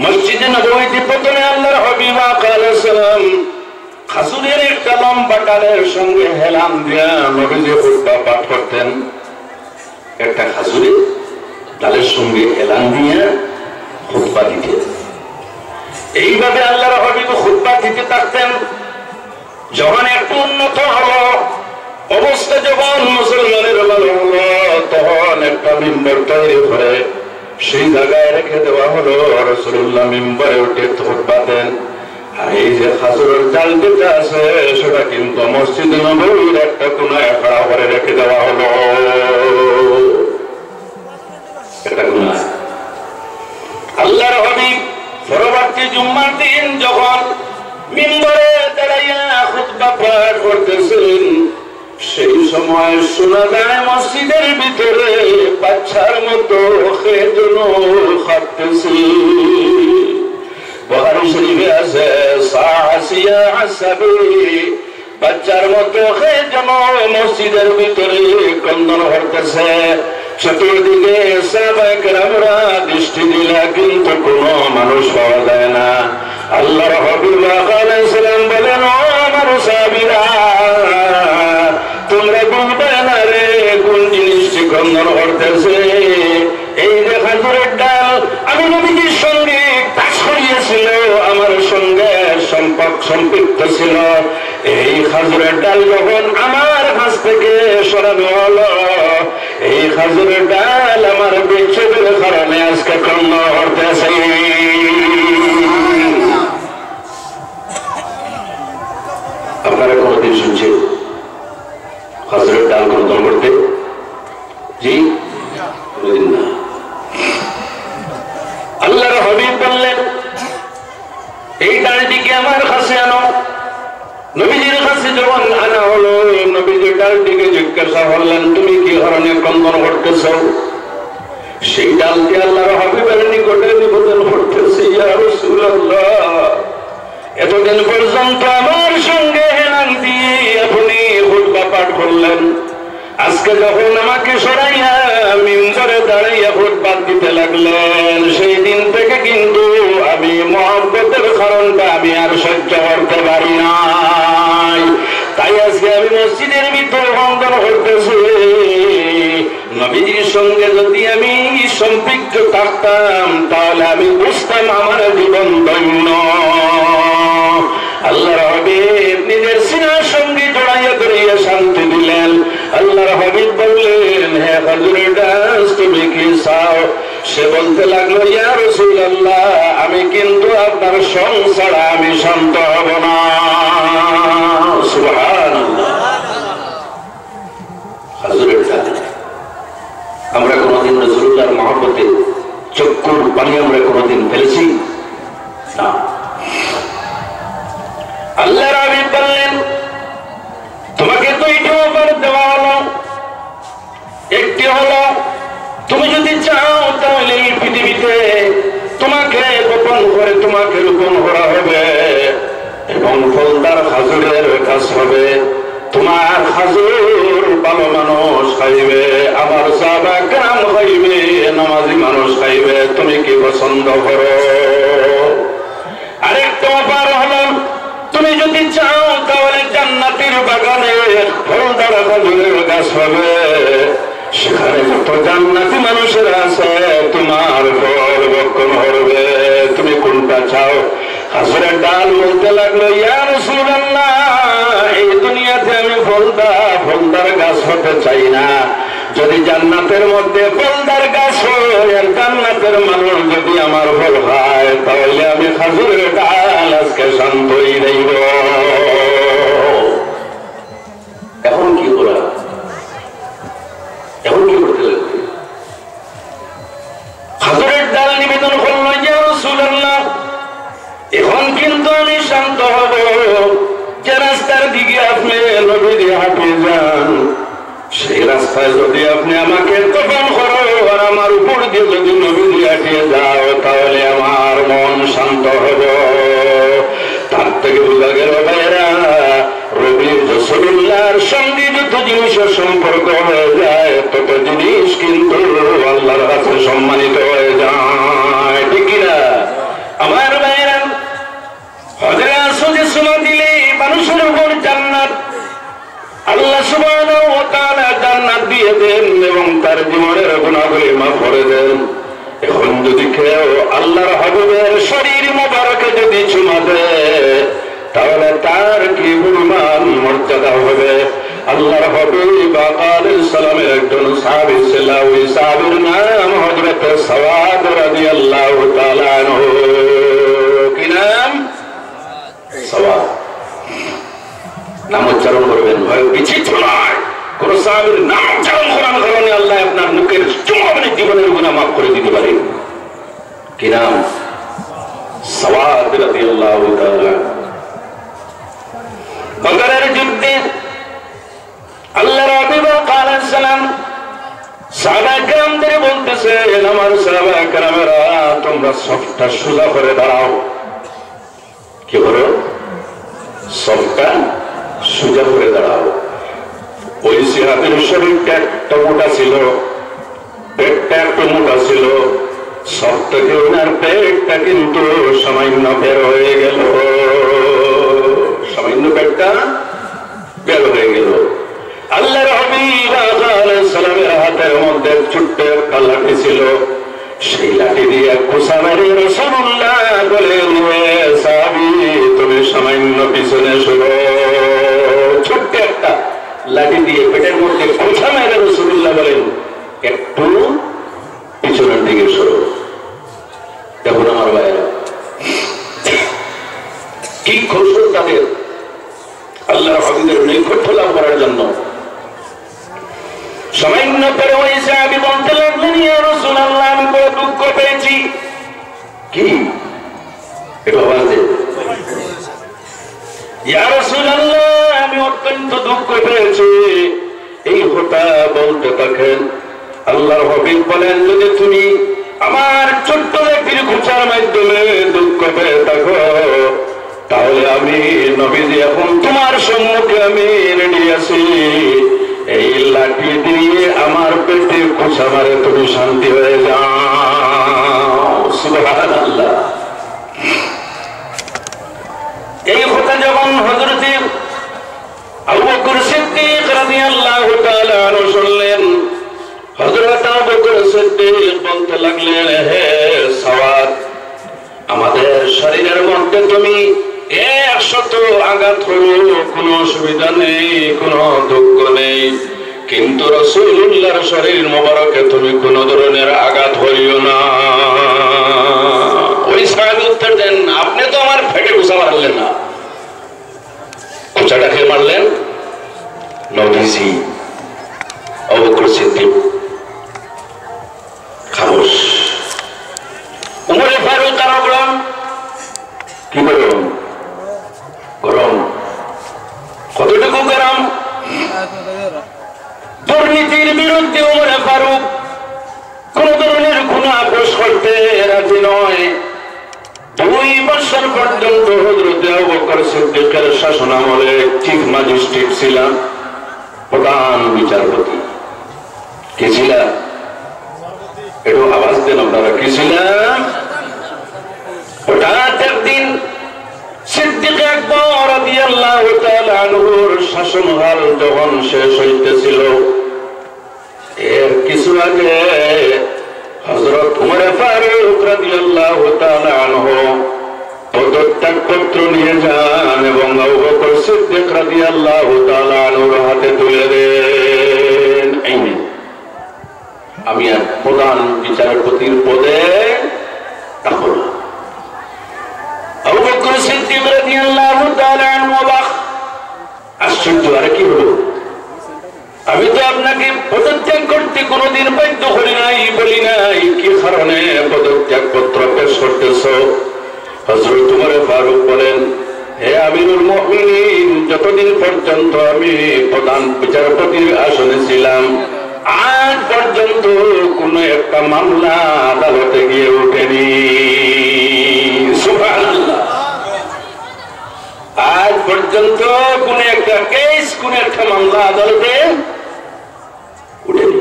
মসজিদে নববীতে প্রথমে আল্লাহর হাবিব আলাইহিস সালাম খাজুরের একটা লম্বা ডালের সঙ্গে হেলান দিয়া নবীজি খুতবা পাঠ করতেন। একটা খাজুরের ডালের সঙ্গে হেলান দিয়া খুতবা দিতেন। এইভাবে আল্লাহর হাবিব খুতবা দিতে থাকতেন। যখন একটু উন্নত হলো অবস্থা, যখন মুসলমানের ভালো হলো, তখন একটা মিম্বর তৈরি করে সেই জায়গায় রেখে দেওয়া হলো। রাসূলুল্লাহ মিম্বরে উঠে খুতবা দেন। আর এই যে খাজুরের ডাল যেটা আছে সেটা কিন্তু মসজিদে নববীর একটা কোনায় খাড়া করে রেখে দেওয়া হলো। এটা গুনাহ। আল্লাহর হাবিব পরবর্তী জুম্মার দিন যখন মিম্বরে দাঁড়াইয়া খুতবা পাঠ করতেছেন, সেই সময় শোনা যায় মসজিদের ভিতরে বাচ্চার মতো খেজুর খাচ্ছে। বুখারী শরীফে আছে, সাআসিয়া আসাবি, বাচ্চার মতো খেজুর মসজিদের ভিতরে ক্রন্দন করতেছে। চতুর্দিকে সাহাবায়ে কেরামরা দৃষ্টি দিলা, কিন্তু কোনো মানুষ পাওয়া যায় না। আল্লাহর হাবিব আলাইহিস সালাম বলেন, ও আমার সাহাবীরা, তোমরা বুঝবে না রে কোন জিনিসটি ক্রন্দন করতেছে। এই যে খাজুরের ডাল আমি নবীজির সঙ্গে কাজ করিয়েছিল, আমার সঙ্গে সম্পৃক্ত ছিল। এই খাজুরের ডাল যখন আমার কাছ থেকে সরানো হলো, এই খাজুরের ডাল আমার বিচ্ছেদের কারণে আজকে ক্রন্দন করতেছে। আপনারা কোনদিন শুনছেন খাজুরের ডাল ক্রন্দন করতে? জি, কোনদিন না। আল্লাহর হাবিব বললেন, এই ডালটিকে আমার কাছে আনো। নবীজির কাছে যখন আনা হলো, নবীজি ডালটিকে জিজ্ঞাসা করলেন, তুমি কি কারণে ক্রন্দন করতেছ? সেই ডালটি আল্লাহর হাবিবের নিকটে নিবেদন করতেছে, ইয়া রাসূলুল্লাহ, এতদিন পর্যন্ত আমার সঙ্গে হেলান দিয়ে আপনি খুতবা পাঠ করলেন, আজকে যখন আমাকে সরাইয়া মিম্বরে দাঁড়াইয়া খুতবা দিতে লাগলেন, সেই দিন থেকে কিন্তু আমি মহব্বতের কারণটা আমি আর সহ্য করতে পারি নাই। তাই আজকে আমি মসজিদের ভিতরে ক্রন্দন করতেছি। নবীজির সঙ্গে যদি আমি সম্পৃক্ত থাকতাম তাহলে আমি বুঝতাম আমার জীবন ধন্য। আল্লাহর হাবিব নিজের সিনার সঙ্গে জড়াইয়া ধরিয়া শান্তি দিলেন। আল্লাহর হাবিব বললেন, হে খাজুরের ডাল, তুমি কি চাও? সে বলতে লাগলো, ইয়া রাসূলুল্লাহ, আমি কিন্তু আপনার সংসার আমি শান্ত হব না। সুবহানাল্লাহ। খাজুরের ডাল আমরা কোনদিন রাসূলুল্লাহর মহব্বতে চক্ষুর পানি আমরা কোনদিন ফেলেছি না। আল্লাহর হাবিব বললেন, তোমাকে দুইটি অফার দেওয়া হলো। একটি হলো, তুমি যদি চাও তাহলে এই পৃথিবীতে তোমাকে গোপন করে তোমাকে রোপণ করা হবে এবং ফলদার খাজুরের কাজ হবে। তোমার খাজুর ভালো মানুষ খাইবে, আমার সাহাবা কেরাম খাইবে, নামাজি মানুষ খাইবে। তুমি কি পছন্দ করো? আরেকটা ব্যাপার হলো, তুমি যদি চাও তাহলে জান্নাতের বাগানে ফলদার খেজুরের গাছ হবে, সেখানে যত জান্নাতি মানুষের আছে তোমার ফল ভক্ষণ করবে। তুমি কোনটা চাও? খেজুরের ডাল বলতে লাগলো, ইয়া রাসূলুল্লাহ, এই দুনিয়াতে আমি ফলদার গাছ হতে চাই না। যদি জান্নাতের মধ্যে ফলদার গাছ হয় আর জান্নাতের মানুষ যদি আমার ফল খায়, তাহলে আমি খেজুরের ডাল আজকে শান্তই দেব। এখন কি করা? এখন কি করতে লাগবে? খেজুরের ডাল নিবেদন করলো, ইয়া রাসূলুল্লাহ, এখন কিন্তু আমি শান্ত হব। যে রাস্তার দিকে আপনি নবী দিয়ে হাঁটিয়ে যান, সেই রাস্তায় যদি আপনি আমাকে তপন করো আর আমার উপর দিয়ে যদি নবী দিয়ে হাঁটিয়ে যাও, তাহলে আমার মন শান্ত হব। তার থেকে বোঝা গেল ভাইয়েরা, রবি রাসূলুল্লাহর সঙ্গে যত জিনিসের সম্পর্ক হয়ে যায়, তত জিনিস কিন্তু আল্লাহর কাছে সম্মানিত হয়ে যায়, ঠিক কিনা? আমার ভাইয়েরা, হযরত রাসূল সুন্নাহ দিলে মানুষের উপর জান্নাত আল্লাহ সুবহানাহু ওয়া তাআলা জান্নাত দিয়ে দেন এবং তার জীবনের গুনাহগুলি মাফ করে দেন। এখন যদি কেউ আল্লাহর হাবিবের শরীর মোবারকে যদি চুমা দেয়, তাহলে তার কি পরিমাণ মর্যাদা হবে। আল্লাহর হাবিব আলাইহিস সালামের একজন সাহাবী ছিল, ওই সাহাবীর নাম হযরত সাওয়াদ রাদিয়াল্লাহু তাআলা আনহু। কি নাম? সাওয়াদ। নাম উচ্চারণ করবেন, ভয় বিচিত্র নয়। কোন সাহাবীর নাম উচ্চারণ করার কারণে আল্লাহ আপনার মুখের চুমাবনি জীবনের গুনাহ মাফ করে দিতে পারেন। কি নাম? সাওয়াদ রাদিয়াল্লাহু তাআলা। বদরের যুদ্ধে আল্লাহর হাবিব আলাইহিস সালাম সাহাবায়ে কেরামদের বলতেছেন, আমার সাহাবায়ে কেরামেরা, তোমরা সফটা সোজা করে দাঁড়াও। কি করো? সফটা সোজা করে দাঁড়াও। ওই সাহাবীর শরীরটা একটা মোটা ছিল, পেটটা একটু মোটা ছিল, সব থেকে ওনার পেটটা কিন্তু সামান্য বের হয়ে গেল, সামান্য পেটটা বের হয়ে গেল। আল্লাহর হাবিব আলাইহিস সালামের হাতের মধ্যে ছোট্ট একটা লাঠি ছিল, সেই লাঠি দিয়ে খোঁচা মেরে রাসূলুল্লাহ বলেন, সাহাবী, তুমি সামান্য পিছনে সরো। ছোট্ট একটা লাঠি দিয়ে পেটের মধ্যে খোঁচা মেরে রাসূলুল্লাহ বলেন, একটু পিছনের দিকে সরো। দেখুন আমার ভাইয়েরা, কি কৌশল তাদের আল্লাহর হাবিবের নৈকট্য লাভ করার জন্য। সামান্য পরে ওই সাহাবী বলতে লাগলেন, ইয়া রাসূলুল্লাহ, আমি বড় দুঃখ পেয়েছি। কি? একটু আওয়াজ দেন। ইয়া রাসূলুল্লাহ, আমি অত্যন্ত দুঃখ পেয়েছি। এই কথা বলতে থাকেন। আল্লাহর হাবিব বলেন, যদি তুমি আমার ছোট্ট লাঠির খোঁচার মাধ্যমে দুঃখ পেয়ে থাকো, তাহলে আমি নবীজি এখন তোমার সম্মুখে আমি রেডি আছি। এই লাঠি দিয়ে আমার পেটে খোঁচা মারে তুমি শান্তি হয়ে যাও। সুবহানাল্লাহ। এই কথা যখন হযরত আবু বকর সিদ্দিক রাদিয়াল্লাহু তাআলা আনহু শুনলেন, হযরত আবু বকর সিদ্দিক বলতে লাগলেন, হে সাওয়াদ, আমাদের শরীরের মধ্যে তুমি 100 আঘাত হলো, কোনো অসুবিধা নেই, কোনো দুঃখ নেই, কিন্তু রাসূলুল্লাহর শরীর মোবারকে তুমি কোনো ধরনের আঘাত হইও না। ওই সাহাবী উত্তর দেন, আপনি তো আমার পেটে খোঁচা মারলেন না। খোঁচাটা খেয়ে মারলেন নবীজি। আবু বকর সিদ্দিক খামোশ। উমরে ফারুক আরো গরম। কি গরম? গরম। কতটুকু গরম? দুর্নীতির বিরুদ্ধে উমরে ফারুক কোন ধরনের গুনাহ আপোষ করতে রাজি নয়। 2 বছর পর্যন্ত হযরত আবু বকর সিদ্দিকের শাসনামলে চিফ ম্যাজিস্ট্রেট ছিলেন, প্রধান বিচারপতি। কে ছিলেন? একটু আওয়াজ দেন আপনারা কি ছিলাম। হঠাৎ একদিন সিদ্দিক আকবর রাদিয়াল্লাহু তাআলা আনহুর শাসনকাল যখন শেষ হইতেছিল, এর কিছু আগে হযরত ওমর ফারুক রাদিয়াল্লাহু তাআলা আনহু পদত্যাগ পত্র নিয়ে যান এবং আবু বকর সিদ্দিক রাদিয়াল্লাহু তাআলা আনহুর হাতে তুলে দেন, আমি আর প্রধান বিচারপতির পদে থাকব না। আবু বকর সিদ্দিক রাদিয়াল্লাহু তাআলা আনহু অবাক, আশ্চর্য, আরে কি হলো? আমি তো আপনাকে পদত্যাগ করতে কোনোদিন বাধ্য করি নাই, বলি নাই, কি কারণে পদত্যাগ পত্র পেশ করতেছ? হযরত ওমর ফারুক বলেন, হে আমিরুল মুমিনিন, যতদিন পর্যন্ত আমি প্রধান বিচারপতির আসনে ছিলাম আজ পর্যন্ত কোন একটা মামলা আদালতে গিয়ে ওঠেনি। সুবহানাল্লাহ। আজ পর্যন্ত কোন একটা কেস, কোন একটা মামলা আদালতে উঠেনি।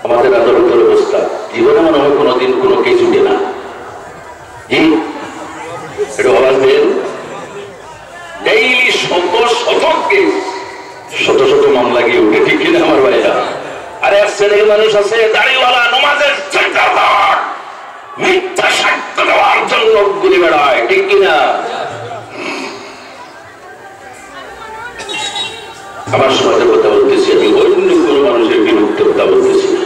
আমাদের আদালতের অবস্থা, জীবনে মনে হয় কোনোদিন কোনো কেস উঠে না। জি, একটু আওয়াজ দেন। ডেইলি শত শত কেস, শত শত মামলা গিয়ে উঠে, ঠিক কিনা আমার ভাইরা? আরে এক শ্রেণীর মানুষ আছে দাড়িওয়ালা, নমাজের চেষ্টার মিথ্যা সাক্ষ্য দেওয়ার জন্য ঘুরে বেড়ায়, ঠিক কিনা? আমার সমাজের কথা বলতেছি, আমি অন্য কোন মানুষের বিরুদ্ধে কথা বলতেছি না।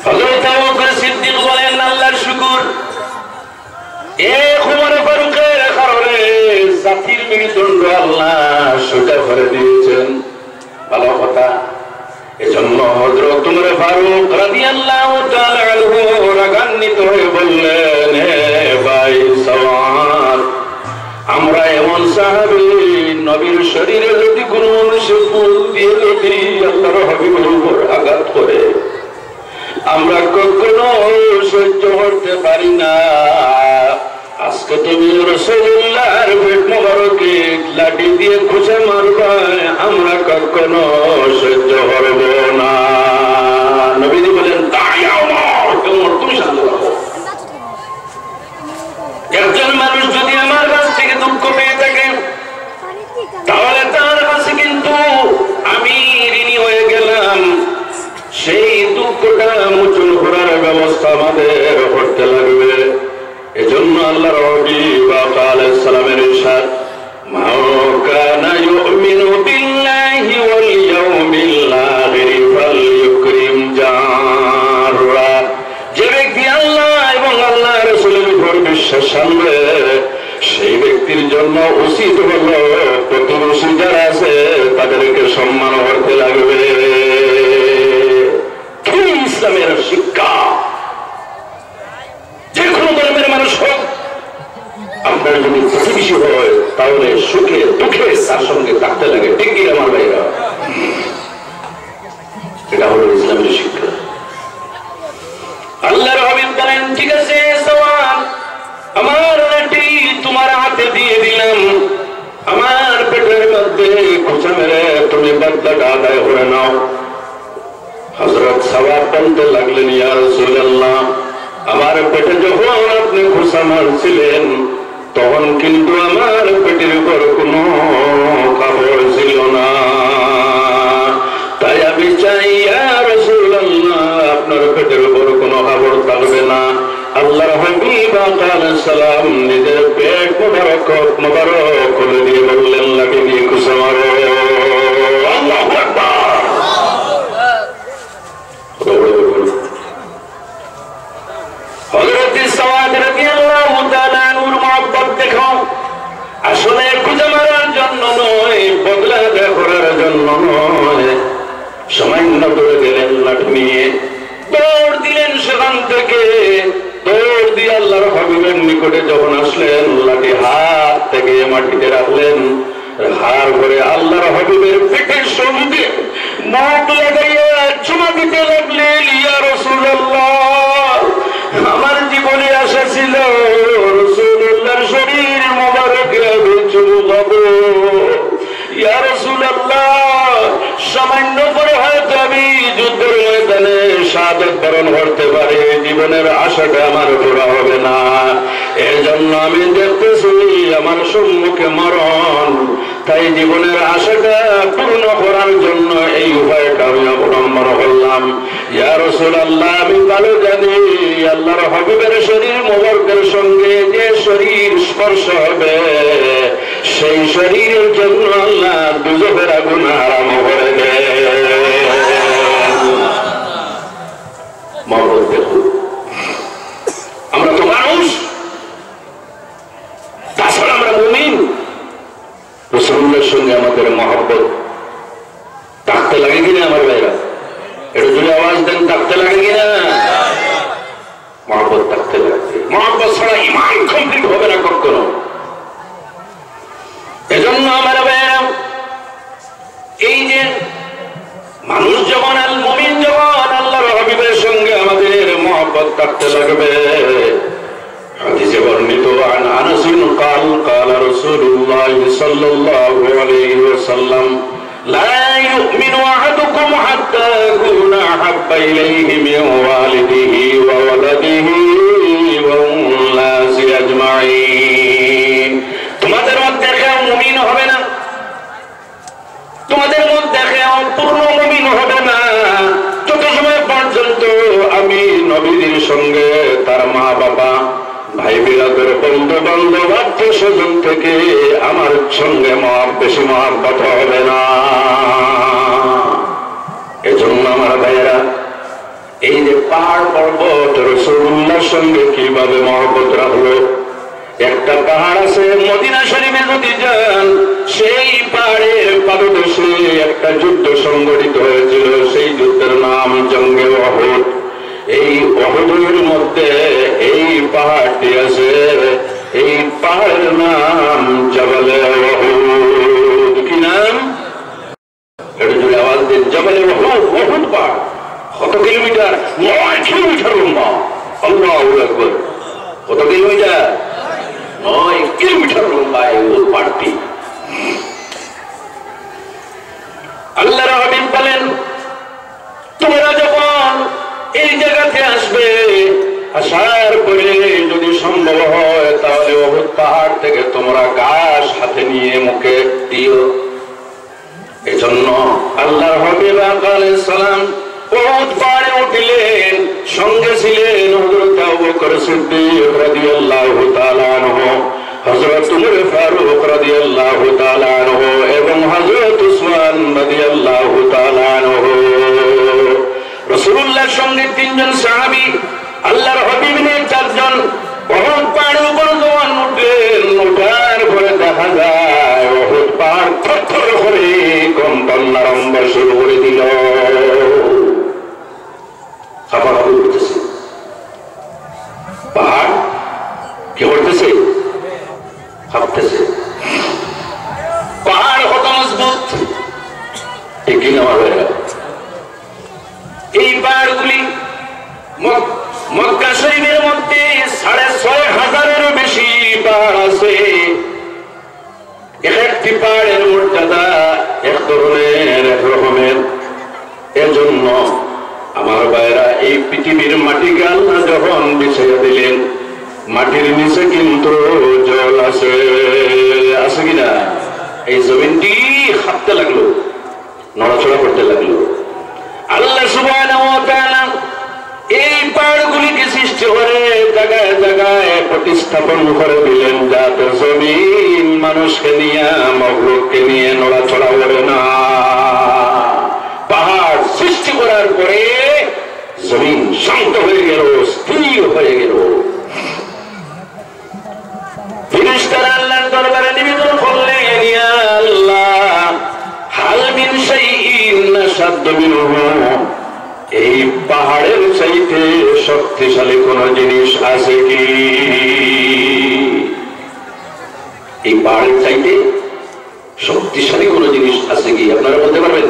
হযরত আবু বকর সিদ্দিক বলেন, আল্লাহর শুকর, ওমর ফারুকের কারণে জাতির মেরুদণ্ড আল্লাহ সোজা করে দিয়েছেন। ভালো কথা। এজন্য হযরত ওমর ফারুক রাদিয়াল্লাহু তাআলা আনহু রাগান্বিত হয়ে বললেন, হে ভাই সাওয়ার, আমরা এমন সাহাবী, নবীর শরীরে যদি কোনো মানুষ ফুল দিয়ে যদি আল্লাহর হাবিবের উপর আঘাত করে আমরা কখনো সহ্য করতে পারি না। আজকে তুমি রাসূলুল্লাহর পেট মোবারকে লাঠি দিয়ে খুঁজে মারবা, আমরা কখনো সহ্য করব না। নবীজি বলেন, দাঁড়িয়ে ওমর, তুমি শান্ত থাকো। একজন মানুষ যদি আমার কাছ থেকে দুঃখ পেয়ে থাকে তাহলে তার কাছে কিন্তু আমি ঋণী হয়ে গেলাম। সেই দুঃখটা মোচন করার ব্যবস্থা আমাদের করতে লাগবে। এজন্য আল্লাহর হাবিব আলাইহিস সালামের ইরশাদ, মা কানা ইউমিনু বিল্লাহি ওয়াল ইয়াউমিল আখির ফালইউকরিম জাররা। যে ব্যক্তি আল্লাহ এবং আল্লাহর রাসূলের উপর বিশ্বাস আনবে সেই ব্যক্তির জন্য উচিত হলো প্রতিবেশী যারা আছে তাদেরকে সম্মান করতে লাগবে। ইসলামের শিক্ষা, যে কোনো ধর্মের মানুষ হোক, আপনার যদি প্রতিবেশী হয় তাহলে সুখে দুঃখে তার সঙ্গে থাকতে লাগে, ঠিক কি আমার ভাইরা? এটা হলো ইসলামের শিক্ষা। আল্লাহর হাবিব বলেন, ঠিক আছে সাওয়ার, আমার লাঠি তোমার হাতে দিয়ে দিলাম, আমার পেটের মধ্যে খোঁচা মেরে তুমি বদলাটা আদায় করে নাও। হযরত সাওয়ার বলতে লাগলেন, ইয়া রাসূলুল্লাহ, আমার পেটে যখন আপনি খোঁচা মারছিলেন তখন কিন্তু আমার পেটের উপর কোনো কাপড় ছিল না, তাই আমি চাই ইয়া রাসূলুল্লাহ আপনার পেটের উপর কোনো কাপড় থাকবে না। আল্লাহর হাবিব আলাইহিস সালাম নিজের পেট মোবারক খুলে দিয়ে বললেন, লাঠি দিয়ে খোঁচা মারো। আল্লাহু আকবার। হযরত সাওয়াদ রাদিয়াল্লাহু তাআলা আনহুর মহব্বত দেখো, আসলে খোঁচা মারার জন্য নয়, বদলা করার জন্য নয়। সামান্য দৌড়ে গেলেন লাঠি নিয়ে, দৌড় দিলেন, সেখান থেকে দৌড় দিয়ে আল্লাহর হাবিবের নিকটে যখন আসলেন লাঠি হাত থেকে মাটিতে রাখলেন, হার করে আল্লাহর হাবিবের পেটের সঙ্গে মুখ লাগাইয়া চুমা দিতে লাগলেন, ইয়া রাসূলুল্লাহ, আমার জীবনে আশা ছিল রাসূলুল্লাহর শরীর মোবারকে আমি চুমু খাবো। ইয়া রাসূলুল্লাহ, সামান্য পরে হয়তো আমি যুদ্ধের ময়দানে শাহাদাত শাহাদাত বরণ করতে পারে, জীবনের আশাটা আমার পুরা হবে না। এই জন্য আমি দেখতেছি আমার সম্মুখে মরণ, তাই জীবনের আশাটা পূর্ণ করার জন্য এই উপায়টা আমি অবলম্বন করলাম। ইয়া রাসূলুল্লাহ, আমি ভালো জানি আল্লাহর হাবিবের শরীর মোবারকের সঙ্গে যে শরীর স্পর্শ হবে, সেই শরীরের জন্য আল্লাহ দুজখের আগুন হারাম করে দেয়। মহব্বত দেখুন, আমরা তো মানুষ, তাছাড়া আমরা মুমিন। রাসূলের সঙ্গে আমাদের মহব্বত থাকতে লাগে কিনা আমার ভাইরা? এটা যদি আওয়াজ দেন, থাকতে লাগে কিনা? মহব্বত থাকতে লাগে। মহব্বত ছাড়া ঈমান কমপ্লিট হবে না কখনো। এজন্য আমার ভাইরা, এই যে মানুষ যখন মুমিন যখন আল্লাহর হাবিবের সঙ্গে আমাদের মহব্বত থাকতে লাগবে। হাদিসে বর্ণিত আন আনাস قال قال رسول الله صلى الله عليه وسلم لا يؤمن أحدكم حتى يكون أحب إليه من والده وولده والناس أجمعين। তোমাদের মধ্যে কেউ মুমিন হবে না, তোমাদের মধ্যে কেউ পূর্ণ মুমিন হবে না যত সময় পর্যন্ত আমি নবীর সঙ্গে তার মা বাবা ভাই বিরাদের বন্ধু বান্ধব আত্মীয় স্বজন থেকে আমার সঙ্গে বেশি মহব্বত হবে না। এজন্য আমার ভাইয়েরা, এই যে পাহাড় পর্বত রাসূলুল্লাহর সঙ্গে কিভাবে মহব্বত রাখলো। একটা পাহাড় আছে মদিনা শরীফে যদি যান, সেই পাহাড়ের পাদদেশে একটা যুদ্ধ সংঘটিত হয়েছিল। সেই যুদ্ধের নাম জঙ্গে উহুদ। এই উহুদের মধ্যে এই পাহাড়টি আছে, এই পাহাড়ের নাম জবলে উহুদ। কি নাম? এটা যদি আওয়াজ দেন, জবলে উহুদ। উহুদ পাহাড় কত কিলোমিটার? 9 কিলোমিটার লম্বা। আল্লাহু আকবার। কত কিলোমিটার? 9 কিলোমিটার লম্বা এই পাহাড়টি। আল্লাহর হাবিব বলেন, তোমরা যখন এই জায়গাতে আসবে, আসার পরে যদি সম্ভব হয় তাহলে উহুদ পাহাড় থেকে তোমরা ঘাস হাতে নিয়ে মুখে দিও। এজন্য আল্লাহর হাবিব আলাইহিস সালাম উহুদ পাহাড়ে উঠলেন। সঙ্গে ছিলেন হযরত আবু বকর সিদ্দিক রাদিয়াল্লাহু তাআলা আনহু, হযরত উমর ফারুক রাদিয়াল্লাহু তাআলা আনহু এবং হযরত উসমান রাদিয়াল্লাহু তাআলা আনহু। রাসূলুল্লাহর সঙ্গে 3 জন সাহাবী, আল্লাহর হাবিব নিয়ে 4 জন। উহুদ পাহাড়ের উপর যখন উঠলেন, ওঠার পরে দেখা যায় উহুদ পাহাড় থরথর করে কম্পন আরম্ভ শুরু করে দিল। কাঁপাকাঁপি করতেছে পাহাড়। কি করতেছে? কাঁপতেছে। পাহাড় কত মজবুত, ঠিক কিনা আমার ভাইরা? এই পাহাড়গুলি মক্কা শরীফের মধ্যে 6,500-এরও বেশি পাহাড় আছে। একটি পাহাড়ের মর্যাদা এক ধরনের, এক রকমের। এজন্য আমার ভাইরা, এই পৃথিবীর মাটিকে আল্লাহ যখন বিছাইয়া দিলেন, মাটির নিচে কিন্তু জল আছে, আছে কিনা? এই জমিনটি কাঁপতে লাগলো, নড়াচড়া করতে লাগলো। আল্লাহ সুবহানাহু ওয়া তাআলা এই পাহাড়গুলিকে সৃষ্টি করে জায়গায় জায়গায় প্রতিস্থাপন করে দিলেন, যাতে জমিন মানুষকে নিয়ে, মখলুককে নিয়ে নড়াচড়া করে না। পাহাড় সৃষ্টি করার পরে জমিন শান্ত হয়ে গেল, স্থির হয়ে গেল। ফেরেশতারা আল্লাহর দরবারে নিবেদন করলেন, ইয়া আল্লাহ, হাল মিন শাইইন নাশাদ্দু মিনহু, এই পাহাড়ের চাইতে শক্তিশালী কোন জিনিস আছে কি? এই পাহাড়ের চাইতে শক্তিশালী কোন জিনিস আছে কি? আপনারা বলতে পারবেন?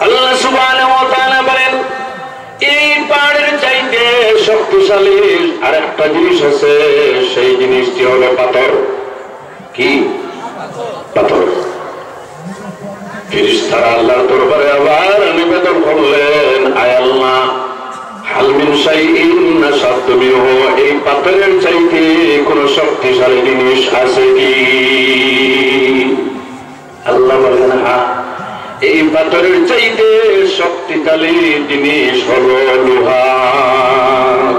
আল্লাহ সুবহানাহু ওয়া তাআলা বলেন, এই পাহাড়ের চাইতে শক্তিশালী আরেকটা জিনিস আছে, সেই জিনিসটি হলো পাথর। কি? পাথর। ফেরেশতারা আল্লাহর দরবারে আবার নিবেদন করলেন, আয় আল্লাহ, হাল মিন শাইইন নাশাদ্দু মিনহু, এই পাথরের চাইতে কোন শক্তিশালী জিনিস আছে কি? আল্লাহ বলেন, হ্যাঁ, এই পাথরের চাইতে শক্তিশালী জিনিস হলো লোহা।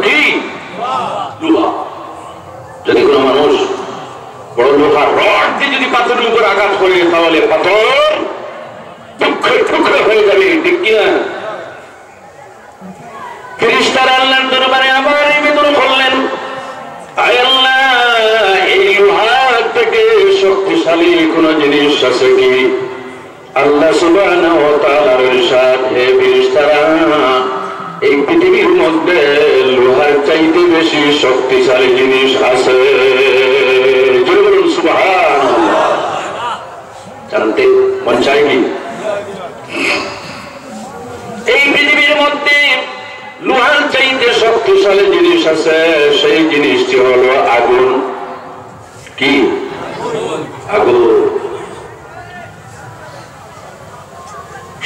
কি? লোহা। যদি কোনো মানুষ বড় লোহার রড দিয়ে যদি পাথরের উপর আঘাত করে, তাহলে পাথর টুকরো টুকরো হয়ে যাবে, ঠিক কিনা? ফেরেশতারা আল্লাহর দরবারে আবার নিবেদন করলেন, আয় আল্লাহ, এই লোহার থেকে শক্তিশালী কোন জিনিস আছে কি? আল্লাহ সুবহানাহু ওয়া তাআলার ইরশাদ, হে ফেরেশতারা, এই পৃথিবীর মধ্যে লোহার চাইতে বেশি শক্তিশালী জিনিস আছে। বলুন সুবহানাল্লাহ। জানতে মন চাই কি? এই পৃথিবীর মধ্যে লোহার চাইতে শক্তিশালী জিনিস আছে, সেই জিনিসটি হলো আগুন। কি? আগুন।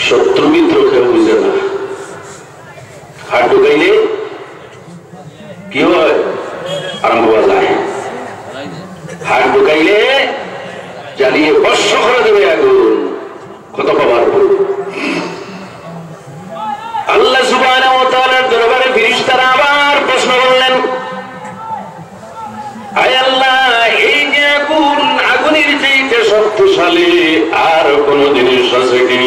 শত্রু মিত্র কেউ বুঝে না। হাত ঢুকাইলে কি হয়? আরম্ভ হওয়া যায়। হাত ঢুকাইলে জ্বালিয়ে বর্ষ করে দেবে আগুন। কত পাওয়ারফুল! আল্লাহ সুবহানাহু ওয়া তাআলার দরবারে ফেরেশতারা আবার প্রশ্ন করলেন, আয় আল্লাহ, এই যে আগুন, আগুনের চাইতে শক্তিশালী আর কোন জিনিস আছে কি?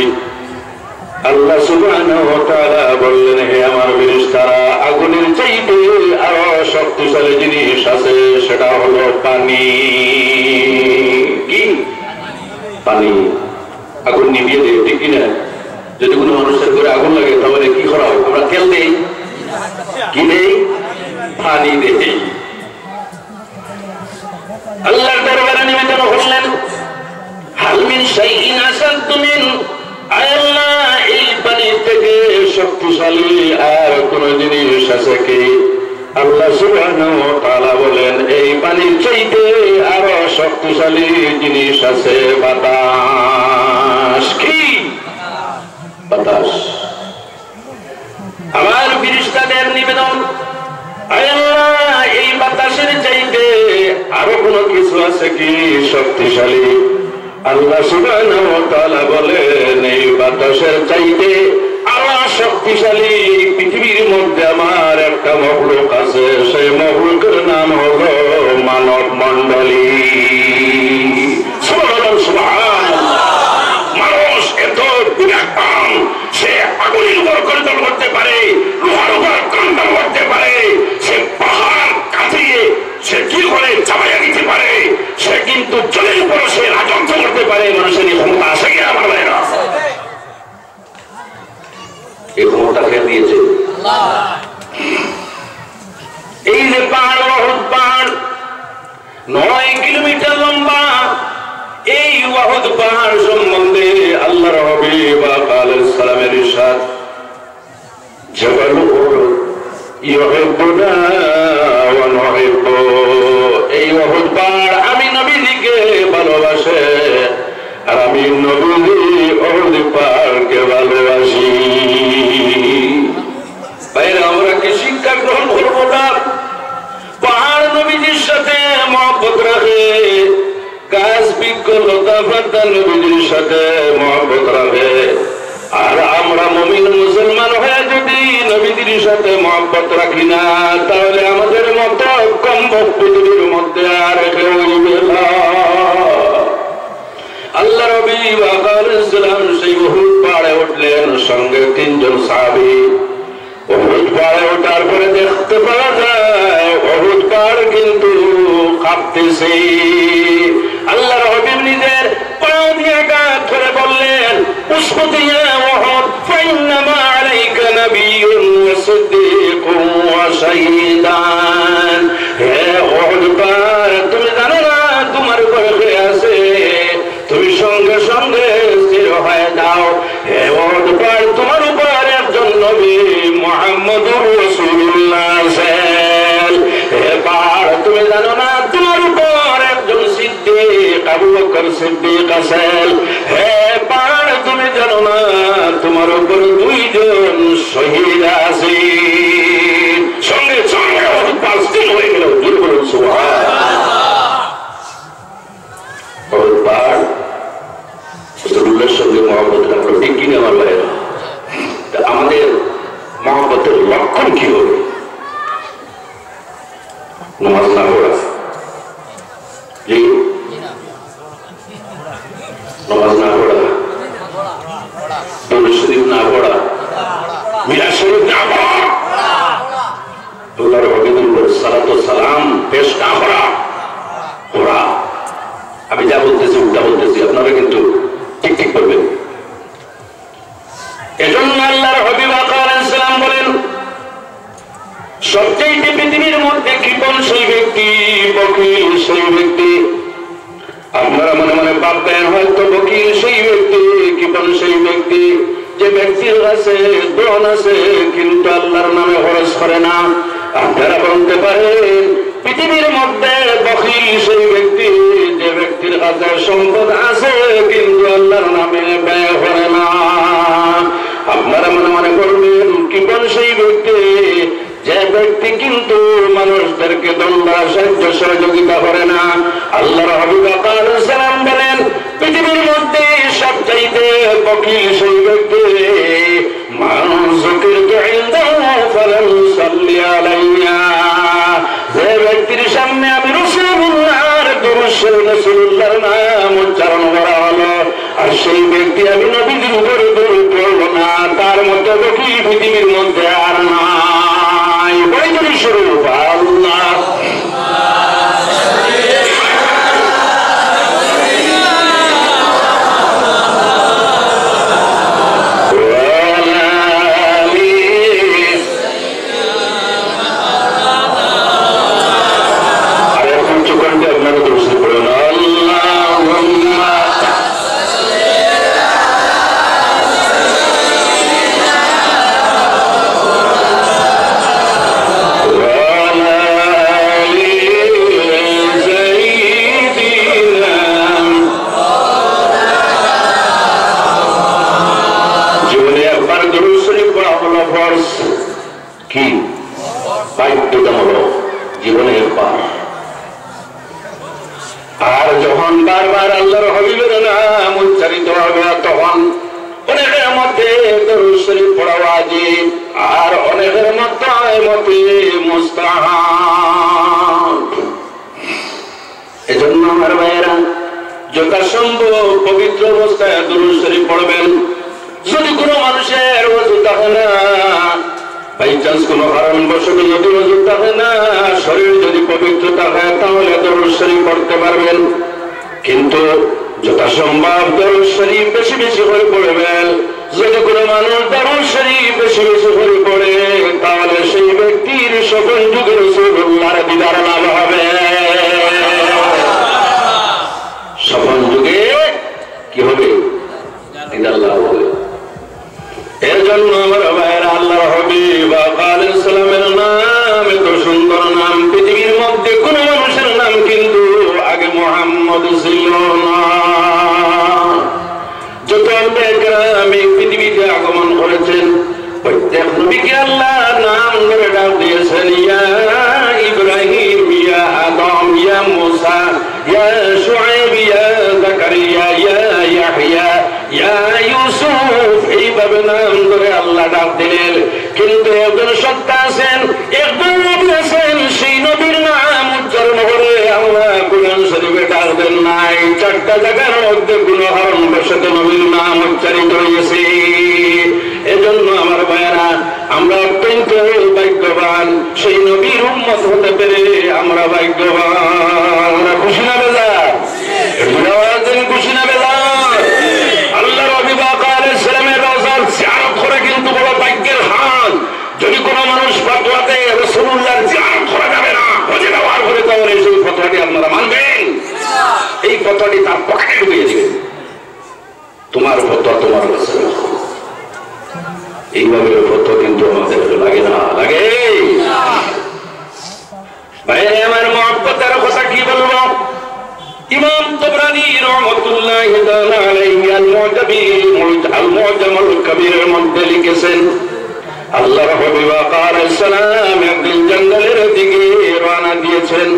আল্লাহ সুবহানাহু ওয়া তাআলা বললেন, হে আমার ফেরেশতারা, আগুনের চাইতে আরো শক্তিশালী জিনিস আছে, সেটা হলো পানি। কি? পানি। আগুন নিভিয়ে দেয়, ঠিক কিনা? যদি কোনো মানুষের ঘরে আগুন লাগে, তাহলে কি করা হয়? আমরা তেল দেই, কি দেই? পানি দেই। আল্লাহর দরবারে নিবেদন করলেন, হাল মিন শাইইন আসাদ্দু মিন, আয় আল্লাহ, এই পানি থেকে শক্তিশালী আর কোন জিনিস আছে কি? আল্লাহ সুবহানাহু ওয়া তাআলা বলেন, এই পানির চাইতে আরো শক্তিশালী জিনিস আছে বাতাস। কি? বাতাস। আমার ফেরেশতাদের নিবেদন, আয় আল্লাহ, এই বাতাসের চাইতে আরো কোন কিছু আছে কি শক্তিশালী? আল্লাহ সুবহানাহু ওয়া তাআলা বলেন, এই বাতাসের চাইতে আরো শক্তিশালী পৃথিবীর মধ্যে আমার একটা মখলুক আছে, সেই মখলুকের নাম হলো মানব মণ্ডলী। সুবহানাল্লাহ। মানুষ এত বিরাটমান, সে আগুনের উপর কন্ট্রোল করতে পারে, লোহার উপর কন্ট্রোল করতে পারে, সে পাহাড় কাটিয়ে সে কি করে চাপাইয়া দিতে পারে, সে কিন্তু জলের উপর সে রাজত্ব করতে পারে। মানুষের এই ক্ষমতা আছে কি আমার ভাইরা? এই ক্ষমতা কে দিয়েছে? এই যে পাহাড়, ওয়াহুদ পাহাড় 9 কিলোমিটার লম্বা, এই ওয়াহুদ পাহাড় সম্বন্ধে আল্লাহর হাবিব আলাইহিস সালামের ইরশাদ, জাবাল উহুদ ইউহিব্বুনা ওয়া নুহিব্বু, এই ওয়াহুদ পাহাড় আমি নবীজিকে ভালোবাসে, আর আমি নবীজি ওহুদ পাহাড়কে ভালোবাসি। বাইরে আমরা কি শিক্ষা গ্রহণ করবো না? পাহাড় নবীজির সাথে মহব্বত রাখে, গাছ বৃক্ষ লতা পাতা নবীজির সাথে মহব্বত রাখে, আর আমরা মুমিন মুসলমান হয়ে যদি নবীজির সাথে মহব্বত রাখি না, তাহলে আমাদের মতো কমবক পৃথিবীর মধ্যে আর কেউ হইবে না। আল্লাহ নবী আলাইহিস সালাম সেই উহুদ পাহাড়ে উঠলেন, সঙ্গে 3 জন সাহাবী। উহুদ পাহাড়ে ওঠার পরে দেখতে পাওয়া যায় উহুদ পাহাড় কিন্তু কাঁপতেছে। আল্লাহর হাবিব নিজের পা দিয়ে আঘাত করে বললেন, উসকুত ইয়া উহুদ, ফাইন্নামা আলাইকা নাবিয়্যুন ওয়া সিদ্দীকুন ওয়া শাহীদান। হে উহুদ পাহাড়, তুমি জানো না তোমার উপরে কে আছে? তুমি সঙ্গে সঙ্গে স্থির হয়ে যাও। হে উহুদ পাহাড়, তোমার উপর একজন নবী মুহাম্মদুর রাসূলুল্লাহ আছেন। হে পাহাড়, তুমি জানো না তোমার উপর একজন সিদ্দিক আবু বকর সিদ্দিক আছেন। হে পাহাড়, দরুদ শরীফ না পড়া, মিলাদ শরীফ না পড়া, আল্লাহর হাবিবের উপর সালাত ও সালাম পেশ না করা। ওরা আমি যা বলতেছি উল্টা বলতেছি, আপনারা কিন্তু ঠিক ঠিক করবেন। এজন্য আল্লাহর হাবিব আলাইহিস সালাম বলেন, সবচেয়ে পৃথিবীর মধ্যে কৃপণ সেই ব্যক্তি, বকিল সেই ব্যক্তি। আপনারা মনে মনে ভাববেন হয়তো বকিল সেই ব্যক্তি, কৃপণ সেই ব্যক্তি যে ব্যক্তির কাছে ধন আছে কিন্তু আল্লাহর নামে খরচ করে না। আপনারা বলতে পারেন পৃথিবীর মধ্যে বকিল সেই ব্যক্তি যে ব্যক্তির কাছে সম্পদ আছে কিন্তু আল্লাহর নামে ব্যয় করে না। আপনারা মনে মনে করবেন কৃপণ সেই ব্যক্তি যে ব্যক্তি কিন্তু মানুষদেরকে দণ্ডা সাহায্য সহযোগিতা করে না। আল্লাহর হাবিব আলাইহিস সালাম বলেন পৃথিবীর মধ্যে সবচাইতে বকিল সেই ব্যক্তি যে ব্যক্তির সামনে আমি রাসূলুল্লাহর রাসূলুল্লাহর নাম উচ্চারণ করা হলো আর সেই ব্যক্তি আমি নবীর উপরে দরুদ পড়ল না, তার মধ্যে বকিল পৃথিবীর মধ্যে আর নাই। বৈদ্যুতিক স্বরূপ আল্লাহ কি বাধ্যতামূলক জীবনের পার। আর যখন বারবার আল্লাহর হাবিবের নাম উচ্চারিত হবে তখন অনেকের মধ্যে দরুদ শরীফ পড়া ওয়াজিব আর অনেকের মধ্যে মুস্তাহাব। এজন্য আমার ভাইয়েরা যথাসম্ভব পবিত্র অবস্থায় দরুদ শরীফ পড়বেন। যদি কোনো মানুষের ওযু থাকে না, বাই চান্স কোনো কারণবশত যদি ওযু থাকে না, শরীর যদি পবিত্র থাকে তাহলে দরুদ শরীফ পড়তে পারবেন। কিন্তু যথাসম্ভব দরুদ শরীফ বেশি বেশি করে পড়বেন। যদি কোনো মানুষ দরুদ শরীফ বেশি বেশি করে পড়ে তাহলে সেই ব্যক্তির সকল যুগের রাসূলুল্লাহর দিদার লাভ হবে। সকল যুগে কি হবে? দিদার লাভ হবে। এর জন্য আমার ভাইয়েরা আল্লাহর হাবিব আলাইহিস সালামের নাম এত সুন্দর নাম, পৃথিবীর মধ্যে কোন মানুষের নাম কিন্তু আগে মুহাম্মদ ছিল না। যত আমি পৃথিবীতে আগমন করেছেন প্রত্যেক নবীকে আল্লাহ নাম ধরে ডাক দিয়েছেন, ইয়া ইব্রাহিম, ইয়া আদম, ইয়া মুসা, ইয়া শুআইব, ইয়া যাকারিয়া, ইয়া ইয়াহইয়া, ইয়া ইউসুফ, এইভাবে নাম ধরে আল্লাহ ডাক দিলেন। কিন্তু একজন সত্তা আছেন, একজন নবী আছেন, সেই নবীর নাম উচ্চারণ করে আল্লাহ কুরআন শরীফে ডাক দেন নাই। চারটা জায়গার মধ্যে কোনো কারণবশত নবীর নাম উচ্চারিত হয়েছে। এজন্য আমার ভাইয়েরা আমরা অত্যন্ত ভাগ্যবান, সেই নবীর উম্মত হতে পেরে আমরা ভাগ্যবান। আমরা খুশি না বেজার? খুশি না বেজার? আল্লাহর হাবিব আলাইহিস সালামের রওজার জিয়ারত করে কিন্তু বড় ভাগ্যের হাল। যদি কোনো মানুষ ফতোয়াতে রাসূলুল্লাহর জিয়ারত করা যাবে না, হজে ব্যবহার করে, তাহলে সেই ফতোয়াটি আপনারা মানবেন? এই ফতোয়াটি তার পকেটে ঢুকিয়ে দিবেন। তোমার ফতোয়া তোমার কাছে, এইভাবে ফতোয়া কিন্তু আমাদের লাগে না, লাগে? ভাইরে আমার মহব্বতের কথা কি বলবো? ইমাম তাবরানী রাহমাতুল্লাহি তাআলা আলাইহি আল-মু'জাম আল-কবীরের মধ্যে লিখেছেন, আল্লাহর হাবিব আলাইহিস সালাম একদিন জঙ্গলের দিকে রওনা দিয়েছেন।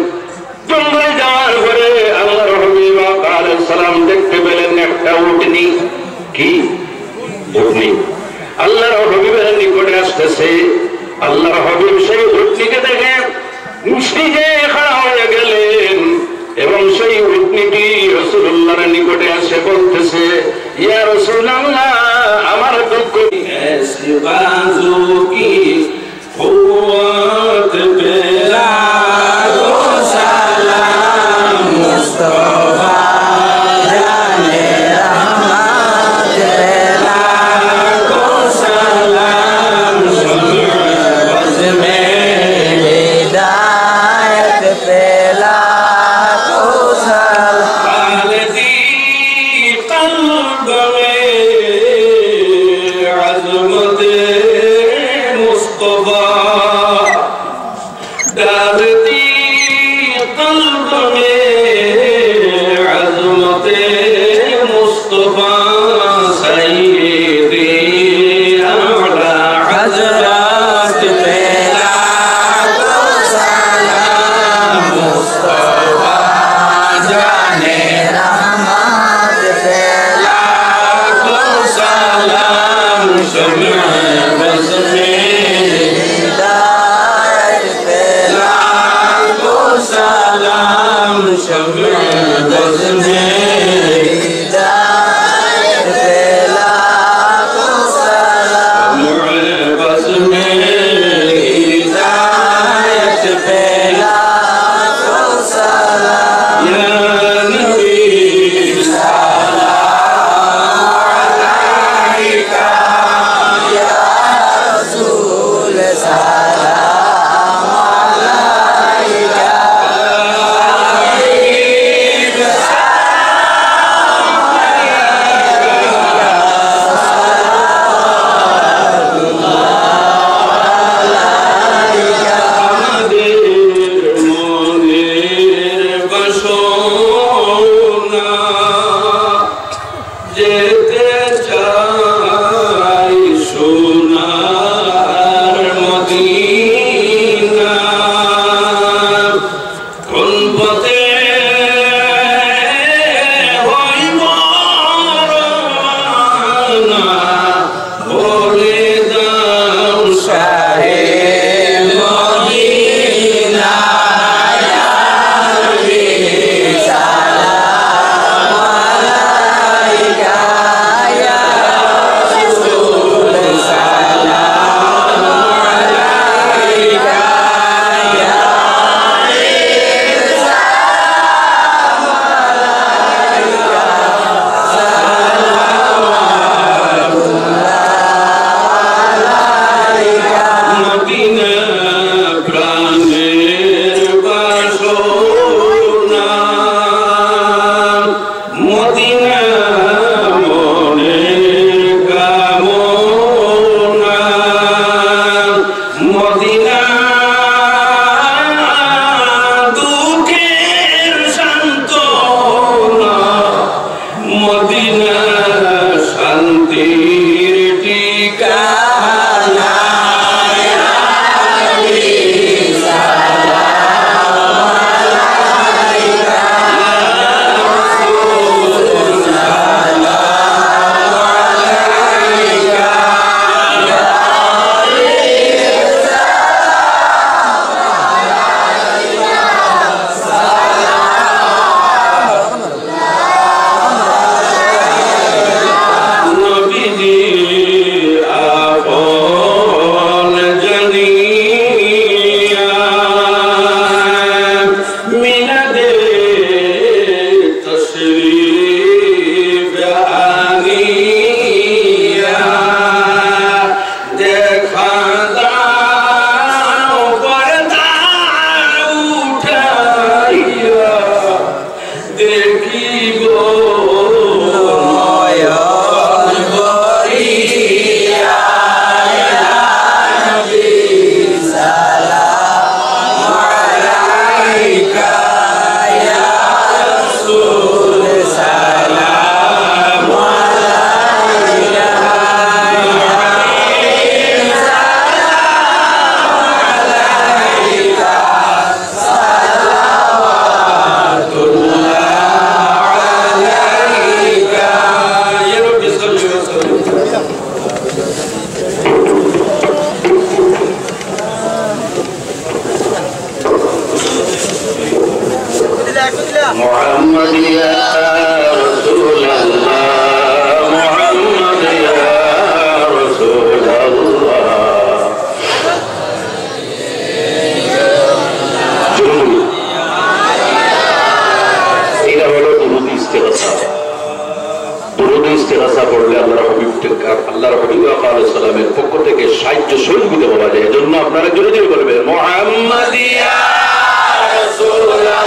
জঙ্গলে যাওয়ার পরে আল্লাহর হাবিব আলাইহিস সালাম দেখতে পেলেন একটা উটনি। কি উটনি? আল্লাহর হাবিবের নিকটে আসতেছে। আল্লাহর হাবিব সেই উটনিকে দেখে নিজে খাড়া হয়ে গেলেন এবং সেই উটনিটি রাসূলুল্লাহর নিকটে এসে বলতেছে, ইয়া রাসূলুল্লাহ, बाजू की कुव्वत पे लाखों सलाम मुस्तफा जाने रहमत पे लाखों सलाम शम्स में हिदायत पे लाखों सलाम खालिदी कल्ब में अज़मत मुस्तफा डालती कल्ब में अज़मत मुस्तफा सय्यदी आला हज़रत पे लाखों सलाम मुस्तफा जाने रहमत पे लाखों सलाम शम्स में हिदायत पे लाखों सलाम शम्स में हिदायत पे लाखों सलाम बस में हिदायत पे लाखों सलाम या नबी सलाम अलैका या रसूल सलाम अलैका যেতে চাই সোনার মদিনা কোন পথে হইব রওনা বলে দাও শাহে মদিনা ইয়া নবী সালাম আলাইকা ইয়া রাসূল সালাম আলাইকা ইয়া হাবিব সালাম আলাইকা মদিনা প্রাণের বাসনা মদিনা মনের কামনা মদিনা দুঃখের সান্ত্বনা মদিনা শান্তির ঠিকানা ইয়া হাবিব সালাম আলাইকা ইয়া রাসূল সালাম আলাইকা ইয়া হাবিব সালাম নবীজি সাল্লামের পক্ষ থেকে সাহায্য সহযোগিতা পাওয়া যায়। এজন্য আপনারা জোরে জোরে বলবেন মুহাম্মাদিয়া রাসূলুল্লাহ।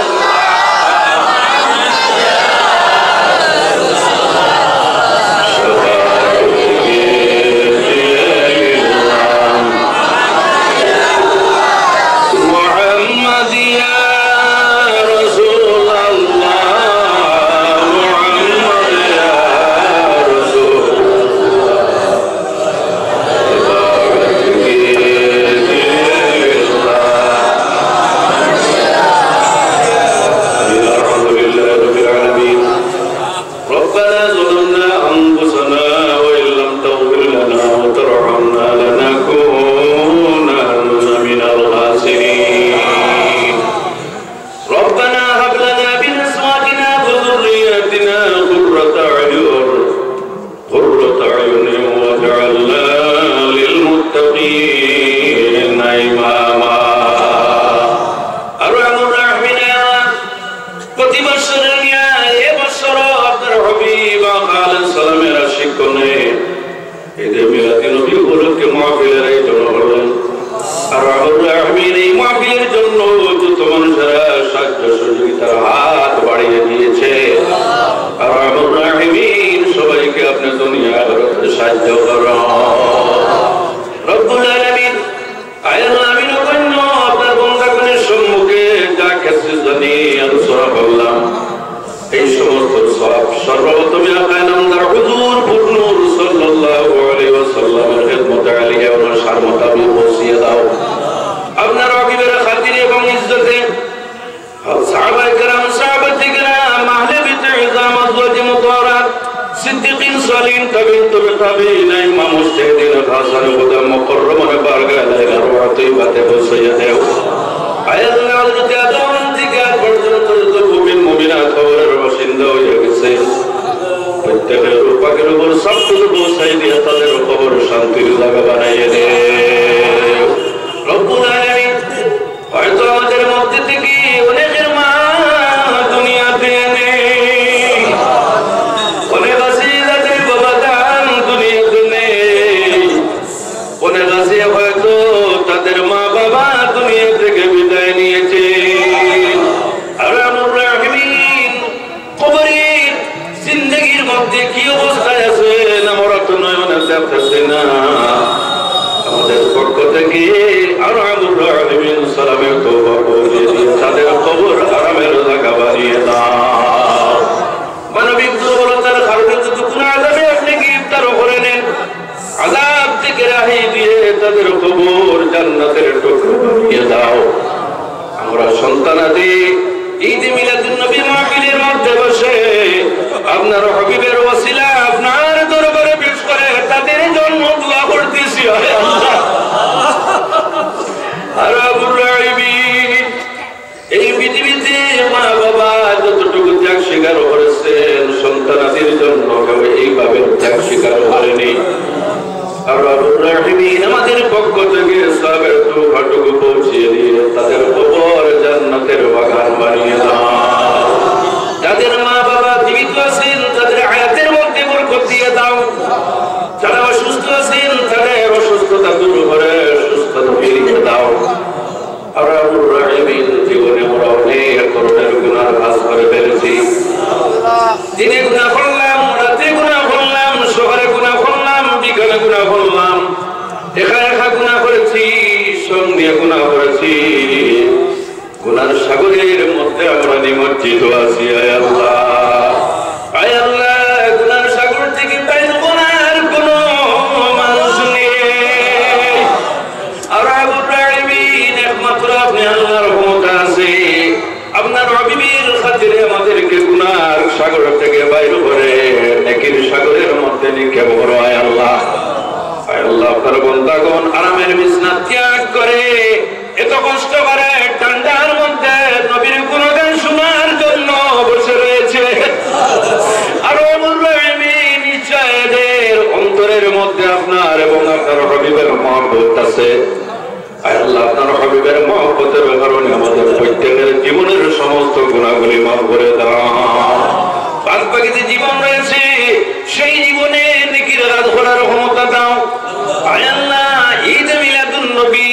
আয় আল্লাহ ঈদ মিলাদুন নবী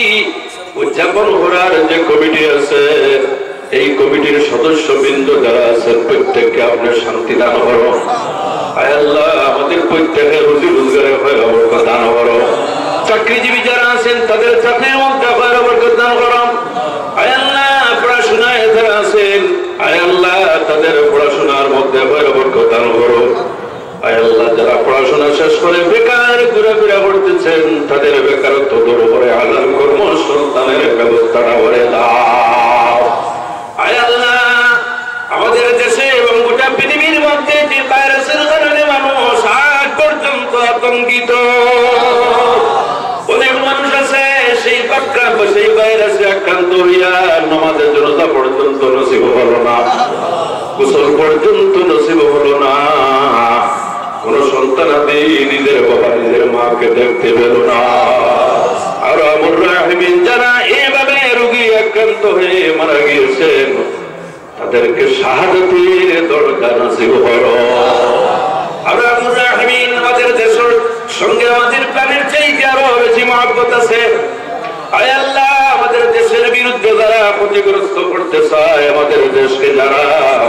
উদযাপন করার যে কমিটি আছে এই কমিটির সদস্যবৃন্দ যারা আছে প্রত্যেককে আপনি শান্তি দান করো। আয় আল্লাহ আমাদের প্রত্যেকের রুজি রোজগারে বরকত দান করো। চাকরিজীবী যারা আছেন তাদের চাকরির মধ্যে বরকত দান করো। আয় আল্লাহ পড়াশোনায় যারা আছেন আয় আল্লাহ তাদের পড়াশোনার মধ্যে বরকত দান করো। আয় আল্লাহ যারা পড়াশোনা শেষ করে বেকার ঘোরাফেরা করতেছেন তাদের বেকারত্ব দূর করে হালাল কর্মসংস্থানের ব্যবস্থাটা করে দাও। আয় আল্লাহ আমাদের দেশে এবং গোটা পৃথিবীর মধ্যে যে ভাইরাসের কারণে মানুষ আজ পর্যন্ত আতঙ্কিত, অনেক মানুষ আছে সেই ভাইরাসে আক্রান্ত হইয়া নামাজের জনতা পর্যন্ত নসিব হলো না, গোসল পর্যন্ত নসিব হলো না, কোন সন্তানাদি নিজের বাবা নিজের মাকে দেখতে পেল না। আর আমর রাহিমিন যারা এভাবে রোগী আক্রান্ত হয়ে মারা গিয়েছেন তাদেরকে শাহাদাতের দরজা নসিব করো। আর আমর রাহিমিন আমাদের দেশের সঙ্গে আমাদের প্রাণের চাইতে আরো বেশি মহব্বত আছে। আয় আল্লাহ আমাদের দেশের বিরুদ্ধে যারা ক্ষতিগ্রস্ত করতে চায়, আমাদের দেশকে যারা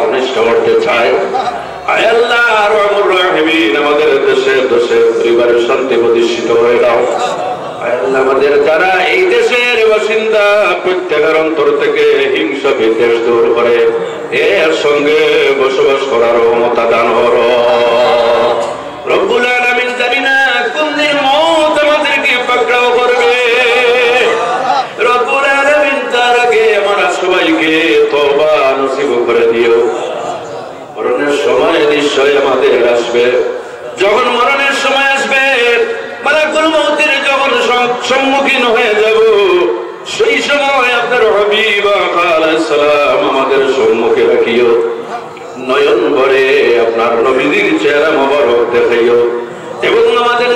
অনিষ্ট করতে চায়, আয় আল্লাহ রহমুর রাহিমিন আমাদের দেশে পরিবারের শান্তি প্রতিষ্ঠিত হয়ে দাও। আয় আল্লাহ আমাদের যারা এই দেশের বাসিন্দা প্রত্যেকের অন্তর থেকে হিংসা বিদ্বেষ দূর করে এর সঙ্গে বসবাস করার ক্ষমতা দান করো। রব্বুল আলামিন জানি না কোন দিন মওত আমাদেরকে পাকড়াও করবে। রব্বুল আলামিন তার আগে আমরা সবাইকে তওবা নসিব করে দিও। মরণের সময় নিশ্চয় আমাদের আসবে, যখন মরণের সময় আসবে মালাকুল মউতের যখন সম্মুখীন হয়ে যাব সেই সময় আপনার হাবিব আলাইহিস সালাম আমাদের সম্মুখে রাখিও, নয়ন ভরে আপনার নবীর চেহারা মোবারক দেখাইও এবং আমাদের